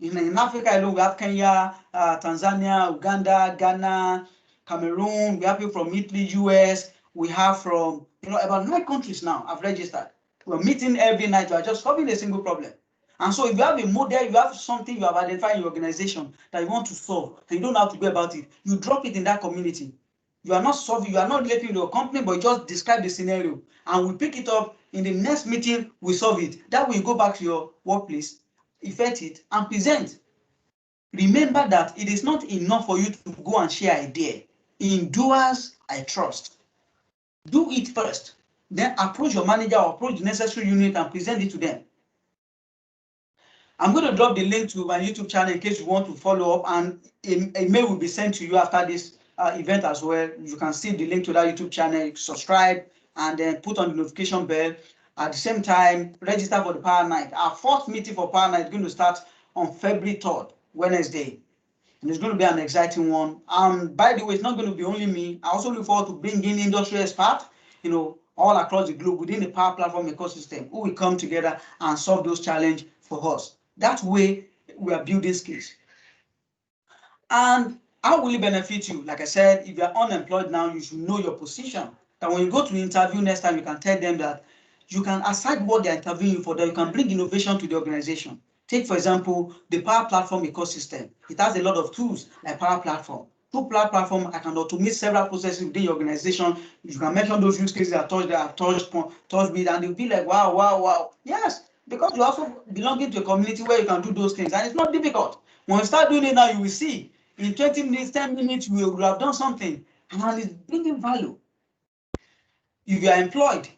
Speaker 2: In Africa alone, we have Kenya, Tanzania, Uganda, Ghana, Cameroon. We have people from Italy, US. We have from about 9 countries now have registered. We're meeting every night. We are just solving a single problem. And so if you have a model, you have something you have identified in your organization that you want to solve, and you don't know how to go about it, you drop it in that community. You are not solving, you are not relating to your company, but you just describe the scenario. And we pick it up in the next meeting, we solve it. That way you go back to your workplace, effect it, and present. Remember that it is not enough for you to go and share idea. In doers, I trust. Do it first. Then approach your manager or approach the necessary unit and present it to them. I'm going to drop the link to my YouTube channel in case you want to follow up, and a mail will be sent to you after this event as well. You can see the link to that YouTube channel, subscribe, and then put on the notification bell. At the same time, register for the Power Night. Our fourth meeting for Power Night is going to start on February 3rd, Wednesday. And it's going to be an exciting one. By the way, it's not going to be only me. I also look forward to bringing industry experts, all across the globe within the Power Platform ecosystem, who will come together and solve those challenges for us. That way, we are building skills. And how will it benefit you? Like I said, if you are unemployed now, you should know your position. That when you go to the interview next time, you can tell them that you can, aside what they are interviewing you for, that you can bring innovation to the organization. Take, for example, the Power Platform ecosystem. It has a lot of tools like Power Platform. Through Power Platform, I can automate several processes within your organization. You can mention those use cases that I've touched with, and they'll be like, wow, wow, wow. Yes, because you also belong to a community where you can do those things, and it's not difficult. When you start doing it now, you will see in 20 minutes, 10 minutes, you will have done something, and it's bringing value. If you are employed,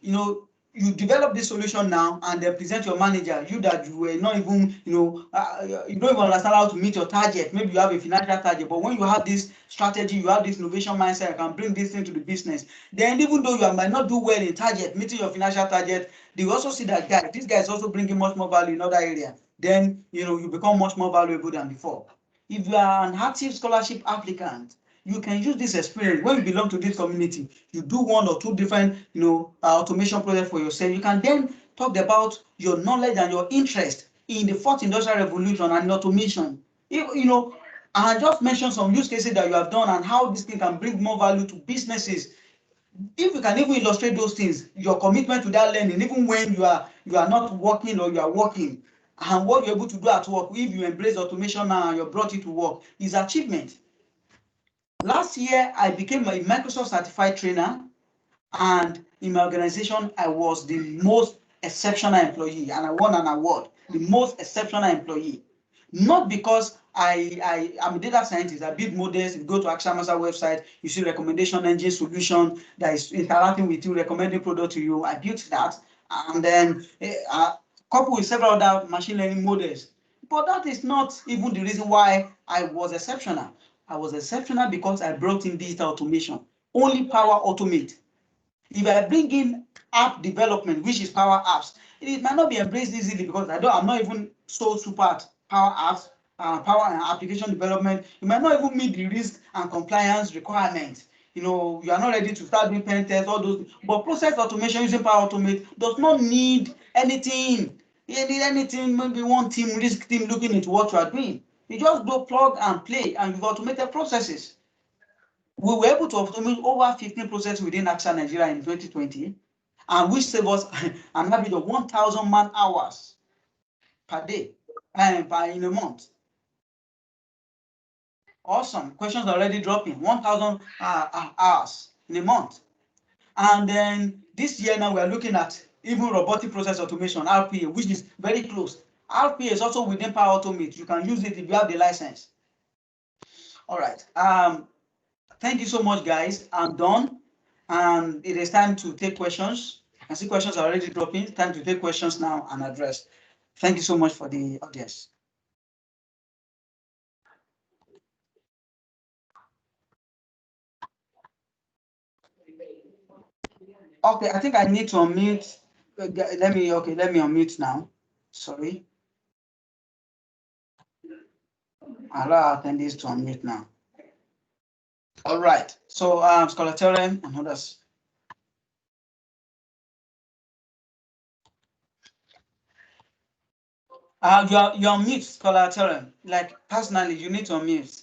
Speaker 2: you develop this solution now and then present your manager, you that you were not even, you don't even understand how to meet your target. Maybe you have a financial target, but when you have this strategy, you have this innovation mindset, you can bring this into the business. Then even though you might not do well in target, meeting your financial target, they will also see that this guy is also bringing much more value in other areas. Then, you become much more valuable than before. If you are an active scholarship applicant, you can use this experience. When you belong to this community, you do one or two different, automation projects for yourself. You can then talk about your knowledge and your interest in the fourth industrial revolution and automation. And just mention some use cases that you have done and how this thing can bring more value to businesses. If you can even illustrate those things, your commitment to that learning, even when you are not working or you are working, and what you're able to do at work, if you embrace automation now and you brought it to work, is achievement. Last year, I became a Microsoft certified trainer, and in my organization, I was the most exceptional employee, and I won an award, the most exceptional employee. Not because I'm a data scientist. I build models. If you go to Axamasa website, you see recommendation engine solution that is interacting with you, recommending product to you. I built that, and then coupled with several other machine learning models. But that is not even the reason why I was exceptional. I was exceptional because I brought in digital automation. Only Power Automate. If I bring in app development, which is Power Apps, it might not be embraced easily because I'm not even so super at Power Apps, Power and application development. You might not even meet the risk and compliance requirements. You are not ready to start doing pen tests, all those. But process automation using Power Automate does not need anything. You need anything, maybe one team, risk team looking into what you are doing. You just go plug and play, and you've automated processes. We were able to automate over 15 processes within AXA Nigeria in 2020, and which saved us an average of 1,000 man hours per day in a month. Awesome. Questions are already dropping. 1,000 hours in a month. And then this year now we are looking at even robotic process automation, RPA, which is very close. RPA is also within Power Automate. You can use it if you have the license. All right. Thank you so much, guys. I'm done. And it is time to take questions. I see questions are already dropping. Time to take questions now and address. Thank you so much for the audience. Okay, I think I need to unmute. Let me unmute now. Sorry. Allow attendees to unmute now. All right. So Scholar Theorem and others. You're on mute, Scholar Theorem. Like personally, you need to unmute.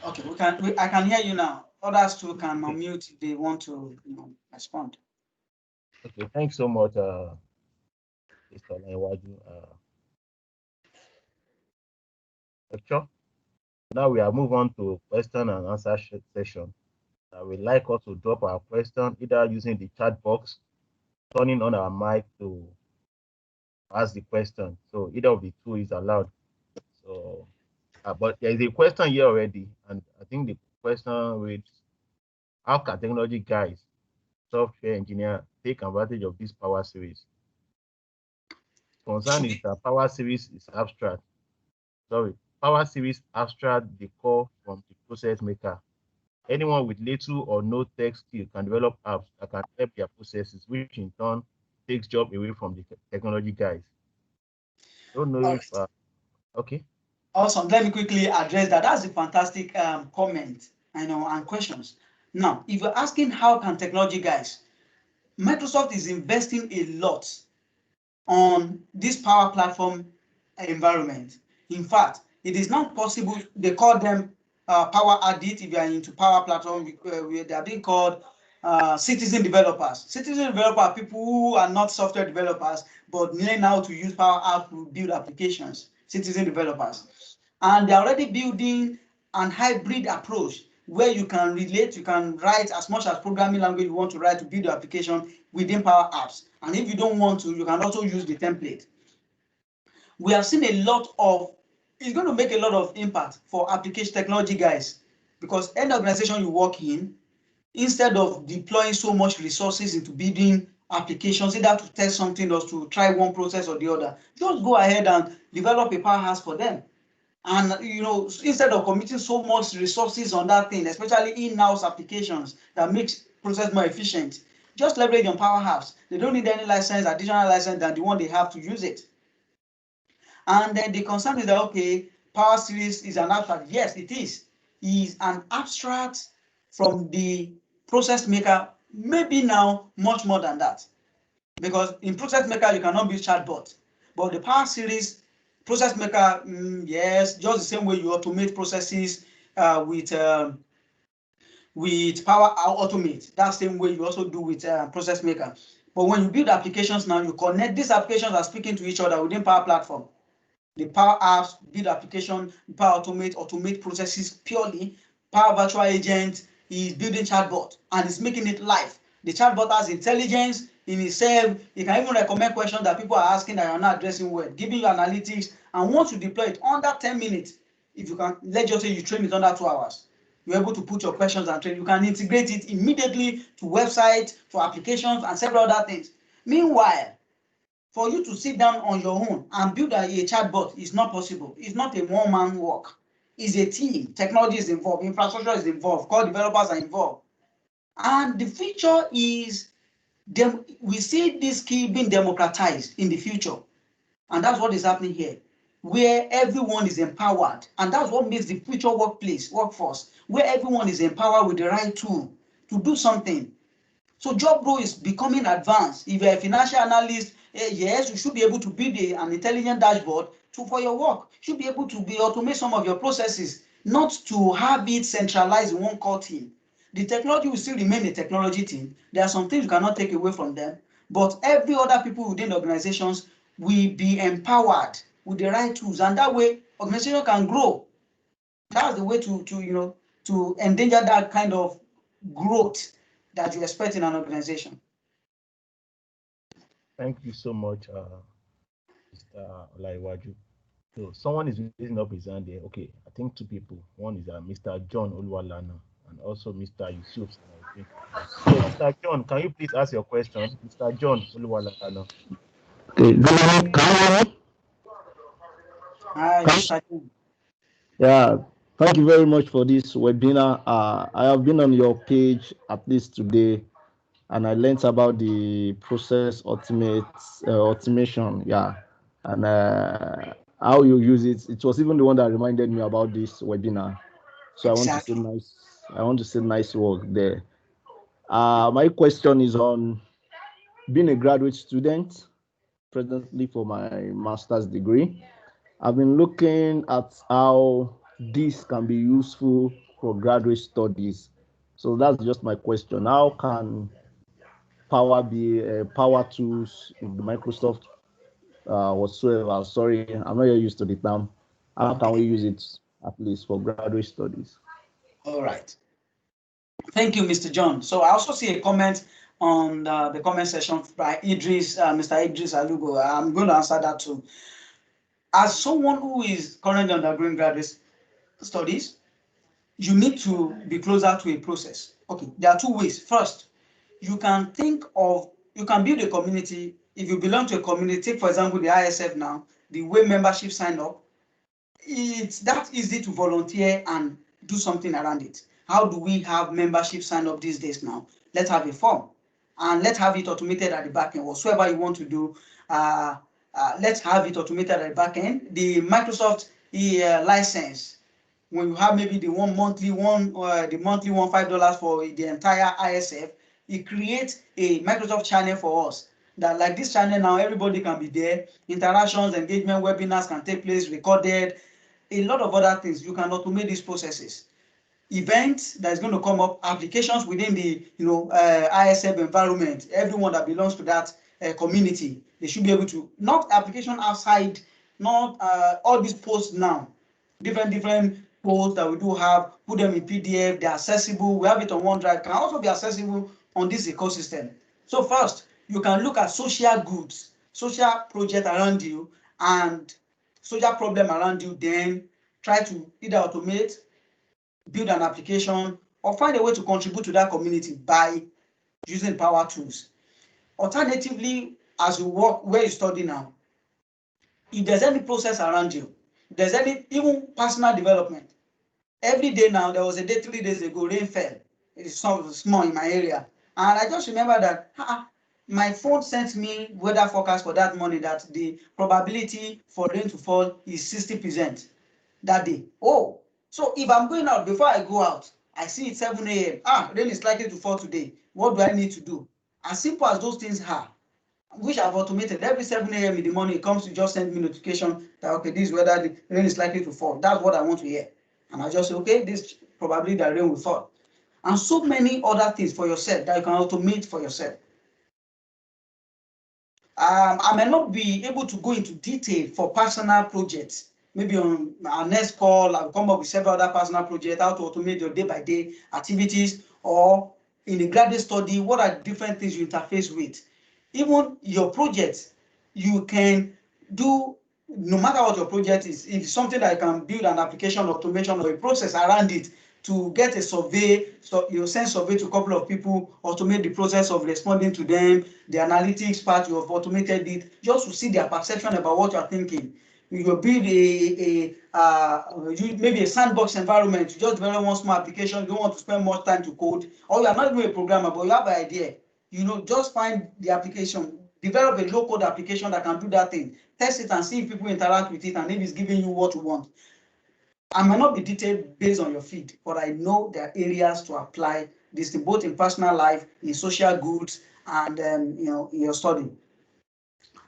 Speaker 2: Okay, I can hear you now. Others too can unmute if they want to respond.
Speaker 1: Okay, thanks so much, Mr. Laiwaju. Lecture. Now we are move on to question and answer session. I would like us to drop our question either using the chat box, turning on our mic to ask the question. So either of the two is allowed. So But there is a question here already, and I think the question reads, how can technology guys, software engineer take advantage of this power series? Concern is that power series is abstract. Sorry, power series abstract the core from the process maker. Anyone with little or no tech skill can develop apps that can help their processes, which in turn takes job away from the technology guys. Don't know
Speaker 2: All
Speaker 1: if
Speaker 2: right.
Speaker 1: okay.
Speaker 2: Awesome. Let me quickly address that. That's a fantastic comment, and questions. Now, if you're asking how can technology guys, Microsoft is investing a lot on this power platform environment. In fact, it is not possible. They call them power audit. If you are into power platform, they are being called citizen developers. Citizen developers are people who are not software developers but learn how to use power app to build applications. Citizen developers, and they're already building an hybrid approach where you can relate, you can write as much as programming language you want to write to build your application within Power Apps. And if you don't want to, you can also use the template. We have seen a lot of, it's going to make a lot of impact for application technology guys, because any organization you work in, instead of deploying so much resources into building applications, either to test something or to try one process or the other, just go ahead and develop a powerhouse for them. And instead of committing so much resources on that thing, especially in-house applications that makes process more efficient, just leverage on powerhouse. They don't need any license, additional license than the one they have to use it. And then the concern is that, okay, power series is an abstract. Yes, it is. Is an abstract from the process maker, maybe now much more than that. Because in process maker, you cannot build chatbot. But the power series, process maker, yes, just the same way you automate processes with Power Automate. That same way you also do with process maker. But when you build applications now, you connect these applications are speaking to each other within Power Platform. The Power Apps build application, Power automate processes purely. Power Virtual Agent is building chatbot and is making it live. The chatbot has intelligence in itself. It can even recommend questions that people are asking that you're not addressing well, giving you analytics. And once you deploy it under 10 minutes, if you can, let's just say you train it under 2 hours, you're able to put your questions and train. You can integrate it immediately to websites, to applications, and several other things. Meanwhile, for you to sit down on your own and build a chatbot is not possible. It's not a one-man work. It's a team. Technology is involved. Infrastructure is involved. Core developers are involved. And the future is, we see this skill being democratized in the future. And that's what is happening here, where everyone is empowered. And that's what makes the future workforce, where everyone is empowered with the right tool to do something. So job role is becoming advanced. If you're a financial analyst, yes, you should be able to build an intelligent dashboard for your work. You should be able to automate some of your processes, not to have it centralized in one core team. The technology will still remain a technology team. There are some things you cannot take away from them, but every other people within the organizations will be empowered with the right tools, and that way organization can grow. That's the way to endanger that kind of growth that you expect in an organization.
Speaker 1: Thank you so much, Mr. Olaiwaju. So someone is raising up his hand there. Okay, I think two people. One is Mr. John Oluwalana and also Mr. Yusuf Salahuddin. So Mr. John, can you please ask your question? Mr. John Oluwalana.
Speaker 3: Okay, good morning. Can you hear me?
Speaker 2: Hi, Mr. John.
Speaker 3: Yeah, thank you very much for this webinar. I have been on your page at least today, and I learned about the process automation. Yeah, and how you use it. It was even the one that reminded me about this webinar. So I want to say
Speaker 2: Exactly.
Speaker 3: nice. I want to say nice work there. My question is on being a graduate student presently for my master's degree. I've been looking at how this can be useful for graduate studies. So that's just my question. How can Power be Power Tools in the Microsoft whatsoever? Sorry, I'm not used to the term. How can we
Speaker 2: Okay.
Speaker 3: use it at least for graduate studies?
Speaker 2: All right. Thank you, Mr. John. So I also see a comment on the comment section by Mr. Idris Alugo. I'm going to answer that too. As someone who is currently undergoing graduate studies, you need to be closer to a process. Okay, there are two ways. First, you can build a community. If you belong to a community, for example, the ISF now, the way membership sign up, it's that easy to volunteer and do something around it. How do we have membership sign up these days now? Let's have a form and let's have it automated at the back end. Whatsoever you want to do, let's have it automated at the back end. The Microsoft license, when you have maybe the monthly one $5 for the entire ISF, it creates a Microsoft channel for us. That like this channel now, everybody can be there. Interactions, engagement, webinars can take place, recorded, a lot of other things. You can automate these processes. Events that is going to come up, applications within the ISF environment, everyone that belongs to that community, they should be able to, not application outside, not all these posts now, different posts that we do have, put them in PDF, they're accessible, we have it on OneDrive, can also be accessible on this ecosystem. So first, you can look at social goods, social project around you and social problem around you, then try to either automate, build an application, or find a way to contribute to that community by using power tools. Alternatively, as you work where you study now, if there's any process around you, if there's any even personal development, every day now, there was a day 3 days ago, rain fell. It's small in my area. And I just remember that my phone sent me weather forecast for that morning that the probability for rain to fall is 60% that day. Oh, so if I'm going out, before I go out, I see it 7 a.m. Rain is likely to fall today. What do I need to do? As simple as those things are, which I've automated. Every 7 a.m. in the morning, it comes to just send me notification that, okay, this is whether the rain is likely to fall. That's what I want to hear. And I just say, okay, this probably the rain will fall. And so many other things for yourself that you can automate for yourself. I may not be able to go into detail for personal projects. Maybe on our next call, I'll come up with several other personal projects, how to automate your day-by-day activities, or in a graduate study, what are different things you interface with. Even your project, you can do, no matter what your project is, if it's something that you can build an application, automation, or a process around it to get a survey, so you send survey to a couple of people, automate the process of responding to them, the analytics part, you have automated it, just to see their perception about what you are thinking. You will build maybe a sandbox environment, you just develop one small application, you don't want to spend much time to code, or you are not even a programmer, but you have an idea. Just find the application, develop a low-code application that can do that thing, test it and see if people interact with it and if it's giving you what you want. I might not be detailed based on your feed, but I know there are areas to apply this thing, both in personal life, in social goods, and in your study.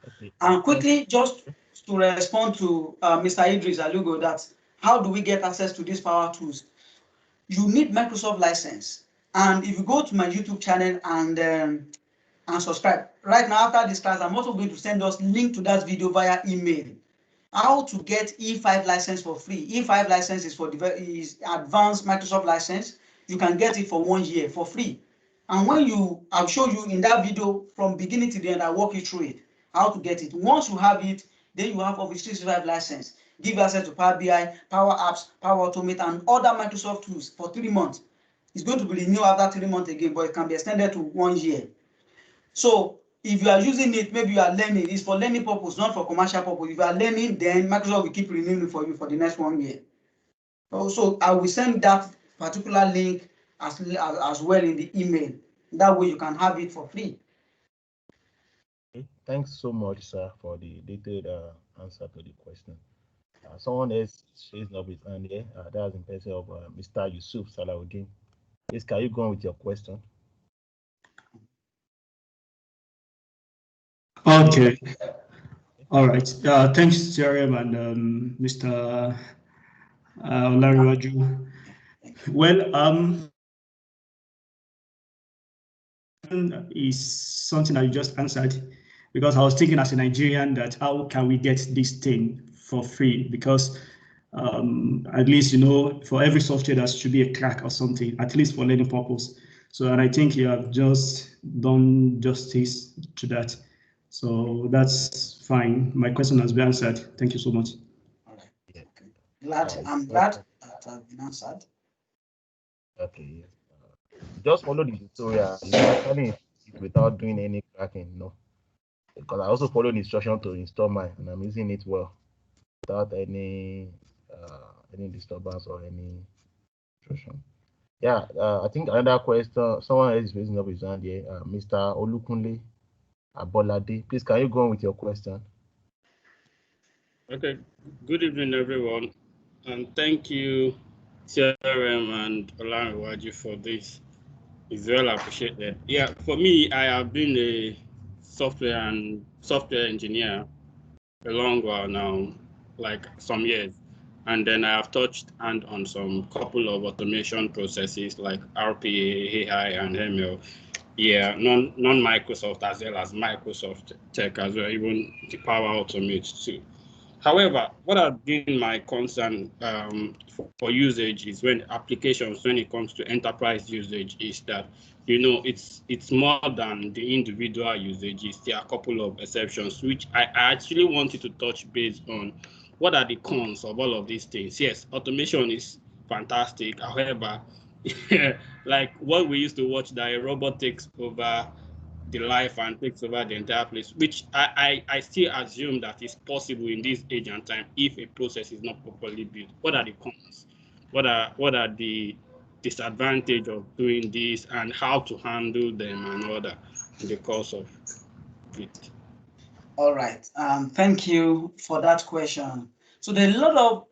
Speaker 1: Okay.
Speaker 2: And quickly, just to respond to Mr. Idris Alugo, that how do we get access to these power tools? You need Microsoft license. And if you go to my YouTube channel and subscribe, right now after this class, I'm also going to send us link to that video via email. How to get E5 license for free. E5 license is is advanced Microsoft license. You can get it for 1 year for free. And I'll show you in that video from beginning to the end, I'll walk you through it, how to get it. Once you have it, then you have Office 365 license. Give access to Power BI, Power Apps, Power Automate, and other Microsoft tools for 3 months. It's going to be renewed after 3 months again, but it can be extended to 1 year. So if you are using it, maybe you are learning, it's for learning purpose, not for commercial purpose. If you are learning, then Microsoft will keep renewing for you for the next 1 year. So I will send that particular link as well in the email. That way you can have it for free.
Speaker 1: Okay. Thanks so much, sir, for the detailed answer to the question. Someone else raised up his hand here. That's in person of Mr. Yusuf Salahuddin. Please, can you go on with your question?
Speaker 4: Okay. All right. Thanks, Jerem and Mr. Olariwaju. Well, is something that you just answered, because I was thinking as a Nigerian that how can we get this thing for free? Because at least, for every software there should be a crack or something, at least for learning purpose. So, and I think you have just done justice to that. So that's fine. My question has been answered. Thank you so much.
Speaker 2: All right.
Speaker 1: Yeah.
Speaker 2: I'm glad that has been answered.
Speaker 1: Okay, yes. Just follow the tutorial. You can actually install it without doing any cracking, because I also follow the instruction to install mine, and I'm using it well without any disturbance or any intrusion. Yeah, I think another question. Someone else is raising up his hand here. Mr. Olukunle Abolade, please can you go on with your question?
Speaker 5: Okay. Good evening, everyone, and thank you, CRM and Olanrewaju, for this. It's well appreciated. Yeah, for me, I have been a software engineer a long while now, like some years, and then I have touched hand on some couple of automation processes like RPA, AI, and ML. Yeah, non-Microsoft as well as Microsoft tech as well, even the Power Automate too. However, what has been my concern for usage is when it comes to enterprise usage, is that, it's more than the individual usages. There are a couple of exceptions, which I actually wanted to touch base on. What are the cons of all of these things? Yes, automation is fantastic. However, like what we used to watch, that a robot takes over the life and takes over the entire place, which I still assume that is possible in this age and time if a process is not properly built. What are the cons? What are the disadvantage of doing this, and how to handle them and all that in the course of it?
Speaker 2: All right. Thank you for that question. So there are a lot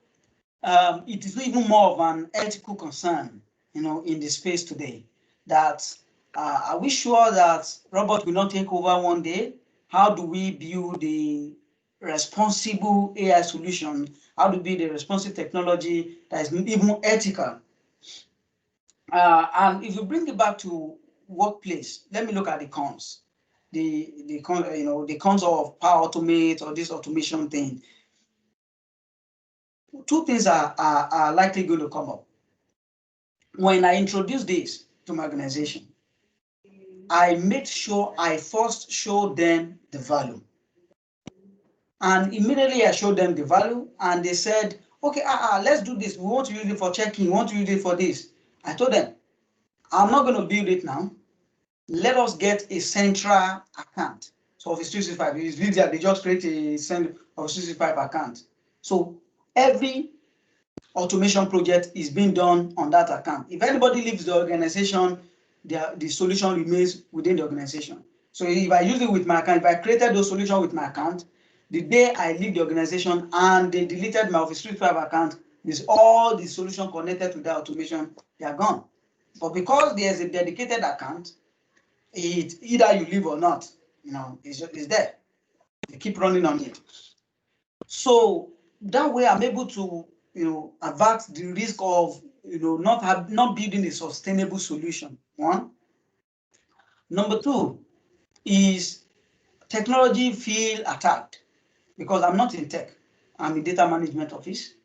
Speaker 2: of it is even more of an ethical concern, in the space today, that are we sure that robots will not take over one day? How do we build the responsible AI solution? How do we build the responsive technology that is even ethical? And if you bring it back to workplace, let me look at the cons. The cons of Power Automate or this automation thing. Two things are likely going to come up. When I introduce this to my organization, I made sure I first showed them the value. And immediately I showed them the value, and they said, okay, let's do this. We want to use it for checking. We want to use it for this. I told them, I'm not going to build it now. Let us get a central account. So Office 365 is easier. They just create a Office 365 account. So every automation project is being done on that account. If anybody leaves the organization, the solution remains within the organization. So if I use it with my account, if I created those solutions with my account, the day I leave the organization and they deleted my Office 365 account, is all the solution connected to that automation, they are gone. But because there's a dedicated account, either you leave or not, it's there. They keep running on it. So that way I'm able to, avert the risk of, not building a sustainable solution. One. Number two is technology feel attacked, because I'm not in tech. I'm in data management office.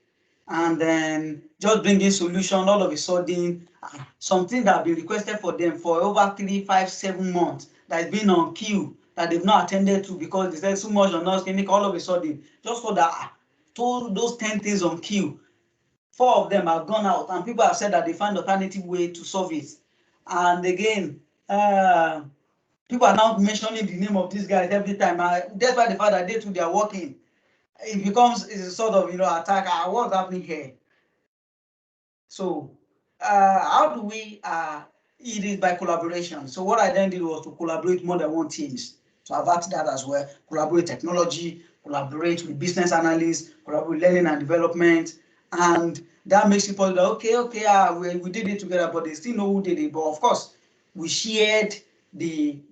Speaker 2: And then just bringing solution all of a sudden, something that have been requested for them for over 3, 5, 7 months, that has been on queue, that they've not attended to because they said so much on us, all of a sudden, just for that, told those 10 things on queue, 4 of them have gone out, and people have said that they find alternative way to solve it. And again, people are now mentioning the name of these guys every time. Despite the fact that they too, they are working, it becomes a sort of attack. What's happening here? So how do we it is by collaboration. So what I then did was to collaborate more than one teams to avert that as well. Collaborate technology, collaborate with business analysts, collaborate with learning and development, and that makes it possible. Okay, we did it together, but they still know who did it. But of course, we shared the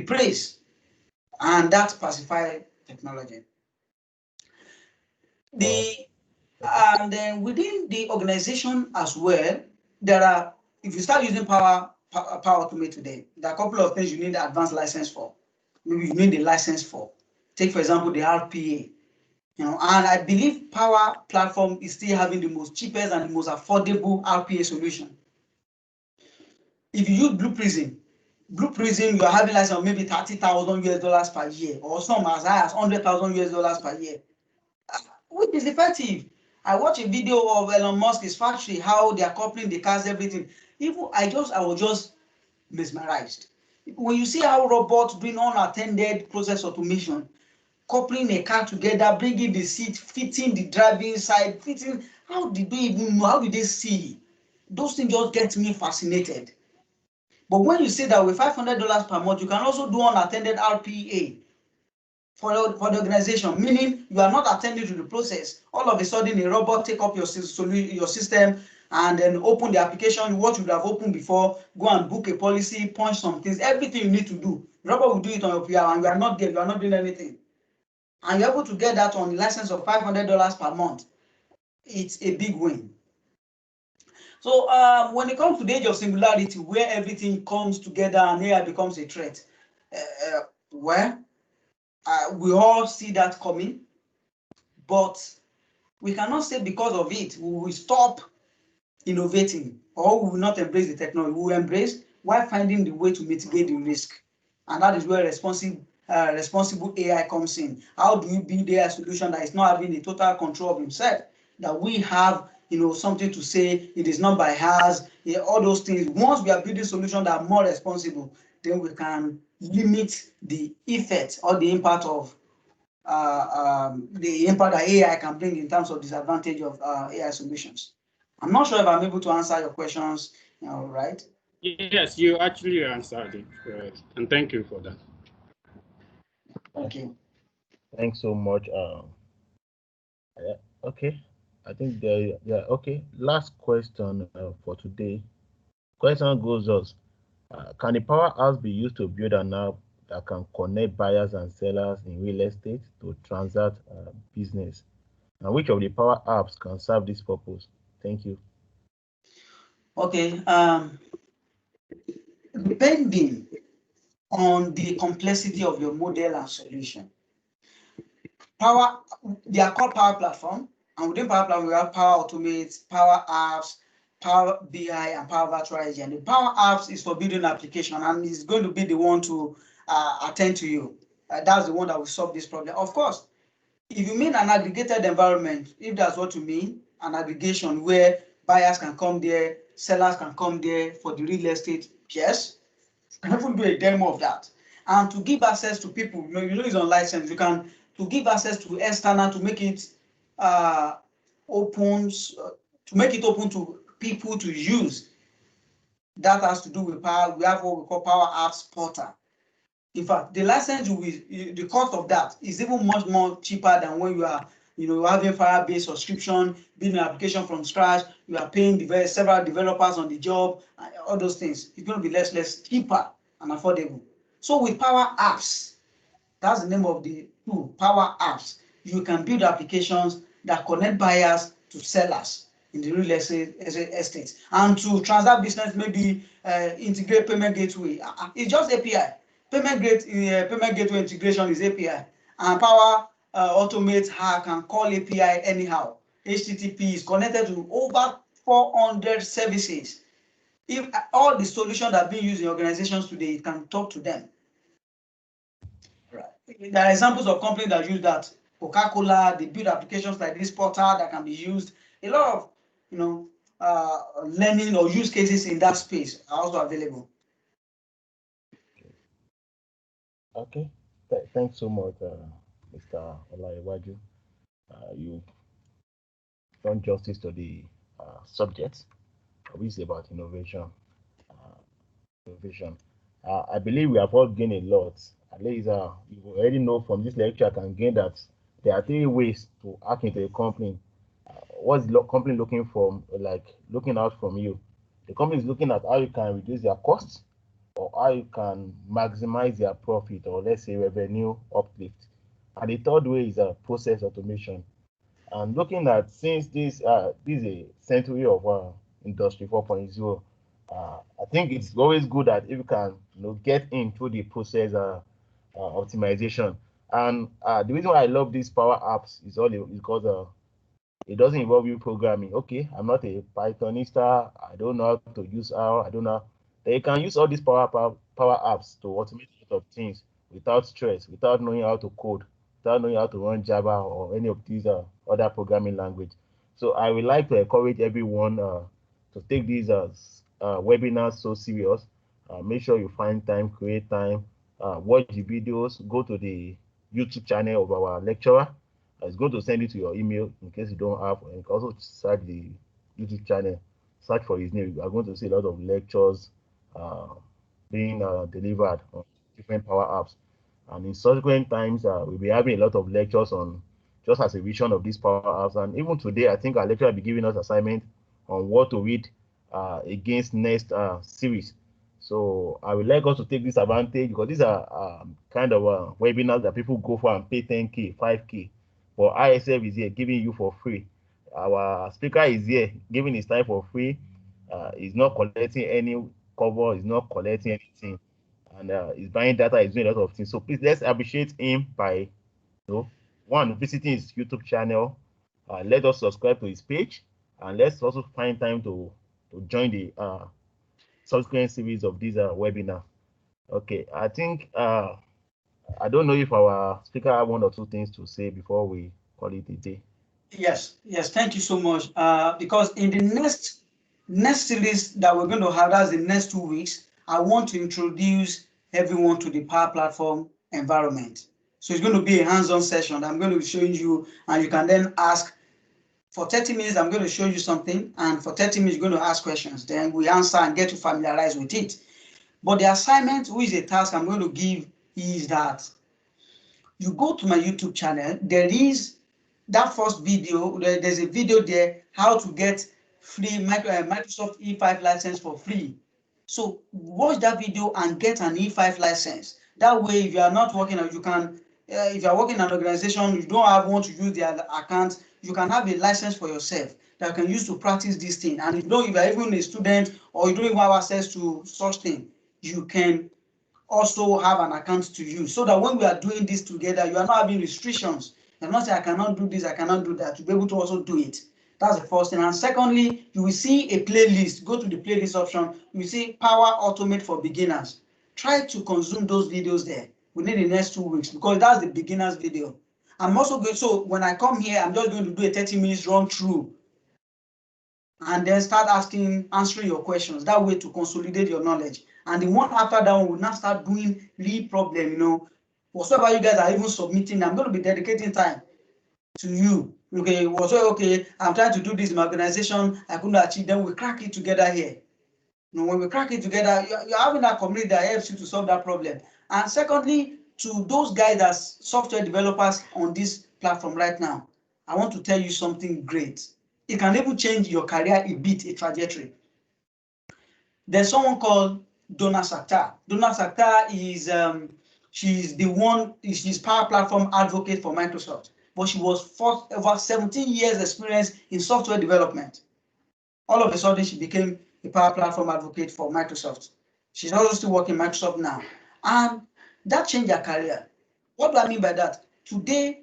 Speaker 2: praise, and that's pacified technology. And then within the organization as well, there are, if you start using Power Automate today, there are a couple of things you need advanced license for. Maybe you need a license for. Take, for example, the RPA. And I believe Power Platform is still having the most cheapest and the most affordable RPA solution. If you use Blue Prism, you are having license of maybe $30,000 per year, or some as high as $100,000 per year, which is effective. I watched a video of Elon Musk's factory, how they are coupling the cars, everything. Even I was just mesmerized. When you see how robots bring unattended process automation, coupling a car together, bringing the seat, fitting the driving side, fitting, how did they even know? How did they see? Those things just get me fascinated. But when you say that with $500 per month, you can also do unattended RPA for the organization, meaning you are not attending to the process. All of a sudden, a robot take up your system and then open the application, what you would have opened before, go and book a policy, punch some things, everything you need to do. The robot will do it on your PR, and you are not there, you are not doing anything. And you're able to get that on a license of $500 per month. It's a big win. So when it comes to the age of singularity, where everything comes together and AI becomes a threat, we all see that coming, but we cannot say because of it we will stop innovating or we will not embrace the technology. We will embrace while finding the way to mitigate the risk, and that is where responsible AI comes in. How do we build AI solution that is not having a total control of himself, that we have something to say, it is not by ours, all those things. Once we are building solutions that are more responsible, then we can limit the effect or the impact of the impact that AI can bring in terms of disadvantage of AI solutions. I'm not sure if I'm able to answer your questions, right?
Speaker 5: Yes, you actually answered it, right? And thank you for that.
Speaker 2: Okay.
Speaker 1: Thanks so much. Okay, I think okay. Last question for today. Question goes as: can the power apps be used to build an app that can connect buyers and sellers in real estate to transact business? And which of the power apps can serve this purpose? Thank you.
Speaker 2: Okay. Depending on the complexity of your model and solution, they are called Power Platform, and within Power Platform we have Power Automate, Power Apps, Power BI, and Power Virtual Agent. The Power Apps is for building application, and it's going to be the one to attend to you. That's the one that will solve this problem. Of course, if you mean an aggregated environment, if that's what you mean, an aggregation where buyers can come there, sellers can come there for the real estate, yes, you can even do a demo of that. And to give access to people, it's on license, you can, to give access to external, to make it open to people to use. That has to do with power. We have what we call Power Apps Portal. In fact, the license the cost of that is even much more cheaper than when you are, having Firebase subscription, building an application from scratch. You are paying several developers on the job, all those things. It's going to be less cheaper and affordable. So with Power Apps, that's the name of the tool, Power Apps. You can build applications that connect buyers to sellers in the real estate and to transact business, maybe integrate payment gateway. It's just API. Payment gateway integration is API, and Power Automate can call API anyhow. HTTP is connected to over 400 services. If all the solutions that are being used in organizations today, it can talk to them. Right. There are examples of companies that use that. Coca-Cola, they build applications like this portal that can be used. A lot of learning or use cases in that space are also available.
Speaker 1: Okay, thanks so much, Mr. Olaiwaju. You've done justice to the subject, which is about innovation. I believe we have all gained a lot. At least you already know from this lecture, I can gain that there are 3 ways to hack into a company. What's the company looking for? Like looking out from you. The company is looking at how you can reduce their costs, or how you can maximize their profit, or let's say revenue uplift. And the third way is process automation. And looking at, since this is a century of industry 4.0, I think it's always good that if you can get into the process optimization. And the reason why I love these power apps is because it doesn't involve you programming. Okay, I'm not a Pythonista. I don't know how to use R. I don't know. They can use all these power apps to automate a lot of things without stress, without knowing how to code, without knowing how to run Java or any of these other programming language. So I would like to encourage everyone to take these webinars so serious. Make sure you find time, create time, watch the videos, go to the YouTube channel of our lecturer. It's going to send it to your email in case you don't have, and you can also search the YouTube channel, search for his name. You are going to see a lot of lectures being delivered on different power apps. And in subsequent times, we'll be having a lot of lectures on just as a vision of these power apps. And even today, I think our lecturer will be giving us assignment on what to read against next series. So I would like us to take this advantage, because these are kind of webinars that people go for and pay 10K, 5K. But ISF is here giving you for free. Our speaker is here giving his time for free. He's not collecting any cover, he's not collecting anything. And he's buying data, he's doing a lot of things. So please, let's appreciate him by, one, visiting his YouTube channel. Let us subscribe to his page, and let's also find time to join the subsequent series of these webinar. Okay, I think I don't know if our speaker have one or two things to say before we call it a day.
Speaker 2: Yes, thank you so much. Because in the next series that we're going to have, that's the next 2 weeks, I want to introduce everyone to the Power Platform environment. So it's going to be a hands-on session. I'm going to be showing you, and you can then ask. For 30 minutes, I'm going to show you something, and for 30 minutes, you're going to ask questions. Then we answer and get you familiarized with it. But the assignment, which is a task I'm going to give, is that you go to my YouTube channel. There is that first video. There's a video there, how to get free Microsoft E5 license for free. So watch that video and get an E5 license. That way, if you are not working, you can, if you are working in an organization, you don't want to use their account, you can have a license for yourself that you can use to practice this thing. And if you are even a student or you don't even have access to such thing, you can also have an account to use, so that when we are doing this together, you are not having restrictions. You're not saying, I cannot do this, I cannot do that. You'll be able to also do it. That's the first thing. And secondly, you will see a playlist. Go to the playlist option. You will see Power Automate for Beginners. Try to consume those videos there within the next 2 weeks, because that's the beginners video. I'm also going, so when I come here, I'm just going to do a 30 minutes run through and then start answering your questions. That way, to consolidate your knowledge. And the one after that one, we'll now start doing real problem, whatsoever you guys are even submitting, I'm going to be dedicating time to you. Okay, okay, I'm trying to do this in my organization, I couldn't achieve, then we crack it together here. When we crack it together, you're having that community that helps you to solve that problem. And secondly, to those guys as software developers on this platform right now, I want to tell you something great. It can even change your career a bit, a trajectory. There's someone called Donna Sakhtar. Donna Sakhtar is she's Power Platform advocate for Microsoft, but she was over 17 years experience in software development. All of a sudden, she became a Power Platform advocate for Microsoft. She's also still working Microsoft now, and that changed her career. What do I mean by that? Today,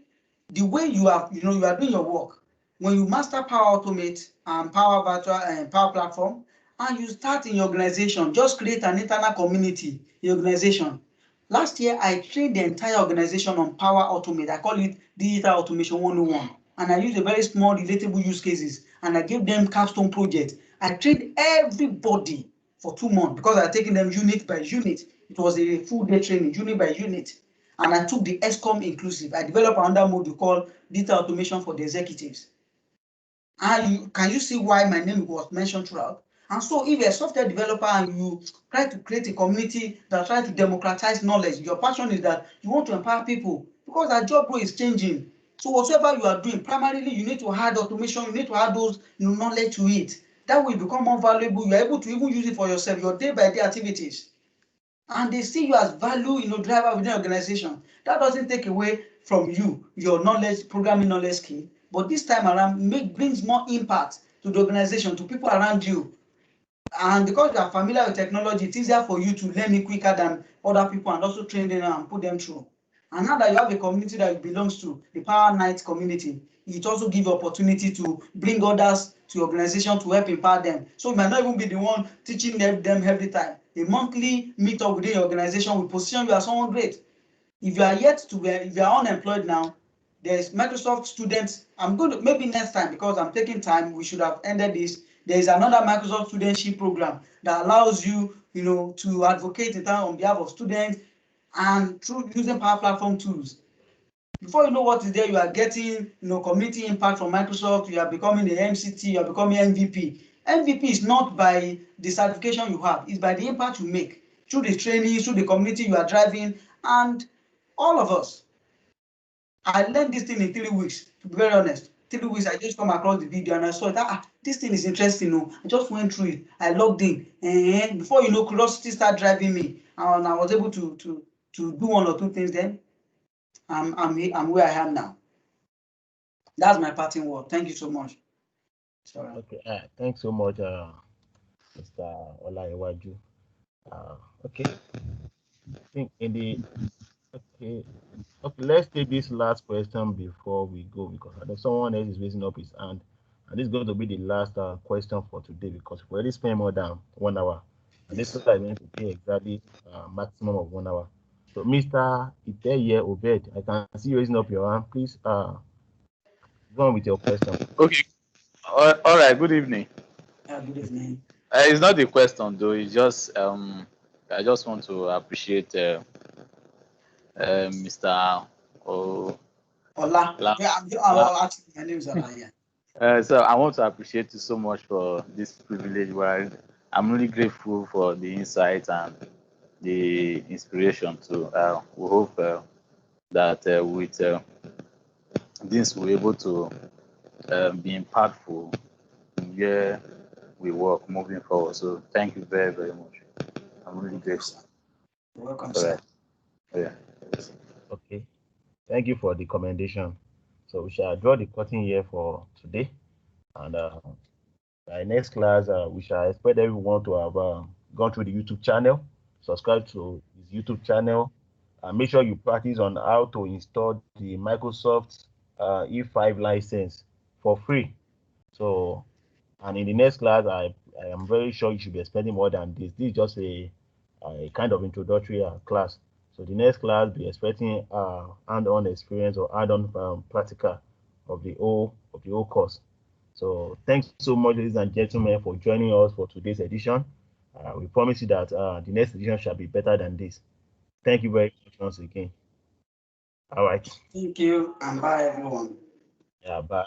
Speaker 2: the way you are doing your work, when you master Power Automate and Power Virtual and Power Platform, and you start in your organization, just create an internal community in your organization. Last year, I trained the entire organization on Power Automate. I call it Digital Automation 101. And I used a very small relatable use cases, and I gave them capstone projects. I trained everybody for 2 months because I had taken them unit by unit. It was a full day training, unit by unit. And I took the ESCOM inclusive. I developed another module called Digital Automation for the Executives. And can you see why my name was mentioned throughout? And so if you're a software developer and you try to create a community that try to democratize knowledge, your passion is that you want to empower people, because our job role is changing. So whatever you are doing, primarily you need to add automation, you need to add those knowledge to it. That will become more valuable. You're able to even use it for yourself, your day-by-day activities. And they see you as value, driver within the organization. That doesn't take away from you, your knowledge, programming knowledge skill, but this time around brings more impact to the organization, to people around you. And because you are familiar with technology, it's easier for you to learn it quicker than other people, and also train them and put them through. And now that you have a community that it belongs to, the Power Night community, it also gives you opportunity to bring others to your organization to help empower them. So you might not even be the one teaching them every time. A monthly meetup within your organization will position you as someone great. If you are unemployed now, There's Microsoft students. I'm going to, maybe next time, because I'm taking time, we should have ended this. There is another Microsoft studentship program that allows you, to advocate in on behalf of students and through using Power Platform tools. Before you know what is there, you are getting, community impact from Microsoft. You are becoming a MCT. You are becoming MVP. MVP is not by the certification you have; it's by the impact you make through the training, through the community you are driving, and all of us. I learned this thing in 3 weeks, to be very honest. 3 weeks, I just come across the video and I saw that this thing is interesting. I just went through it. I logged in. Before you know, curiosity started driving me, and I was able to do one or two things. Then I'm where I am now. That's my parting word. Thank you so much. Sorry.
Speaker 1: Okay. Thanks so much, Mr. Olaiwaju. Okay. I think in the okay. Okay, let's take this last question before we go, because I know someone else is raising up his hand, and this is going to be the last question for today, because we already spent more than 1 hour, and this is going to be exactly maximum of 1 hour. So, Mr. Iteye Obed, I can see you raising up your hand. Please go on with your question.
Speaker 6: Okay. All right. Good evening.
Speaker 2: Good evening.
Speaker 6: It's not the question though. It's just I just want to appreciate Mr.
Speaker 2: Ola. My name is Ola. Yeah.
Speaker 6: So I want to appreciate you so much for this privilege. Where I'm really grateful for the insight and the inspiration too. We hope that with this we're able to be impactful in where we work moving forward. So thank you very, very much. I'm really grateful.
Speaker 2: You're welcome,
Speaker 6: All
Speaker 2: sir.
Speaker 6: right. Yeah.
Speaker 1: Okay. Thank you for the commendation. So we shall draw the curtain here for today, and by next class, we shall expect everyone to have gone through the YouTube channel, subscribe to his YouTube channel, and make sure you practice on how to install the Microsoft E5 license for free. So, and in the next class, I am very sure you should be expecting more than this. This is just a kind of introductory class. So the next class, be expecting hand-on experience or hand-on practical of the whole course. So thanks so much, ladies and gentlemen, for joining us for today's edition. We promise you that the next edition shall be better than this. Thank you very much once again. All right.
Speaker 2: Thank you, and bye, everyone.
Speaker 1: Yeah, bye.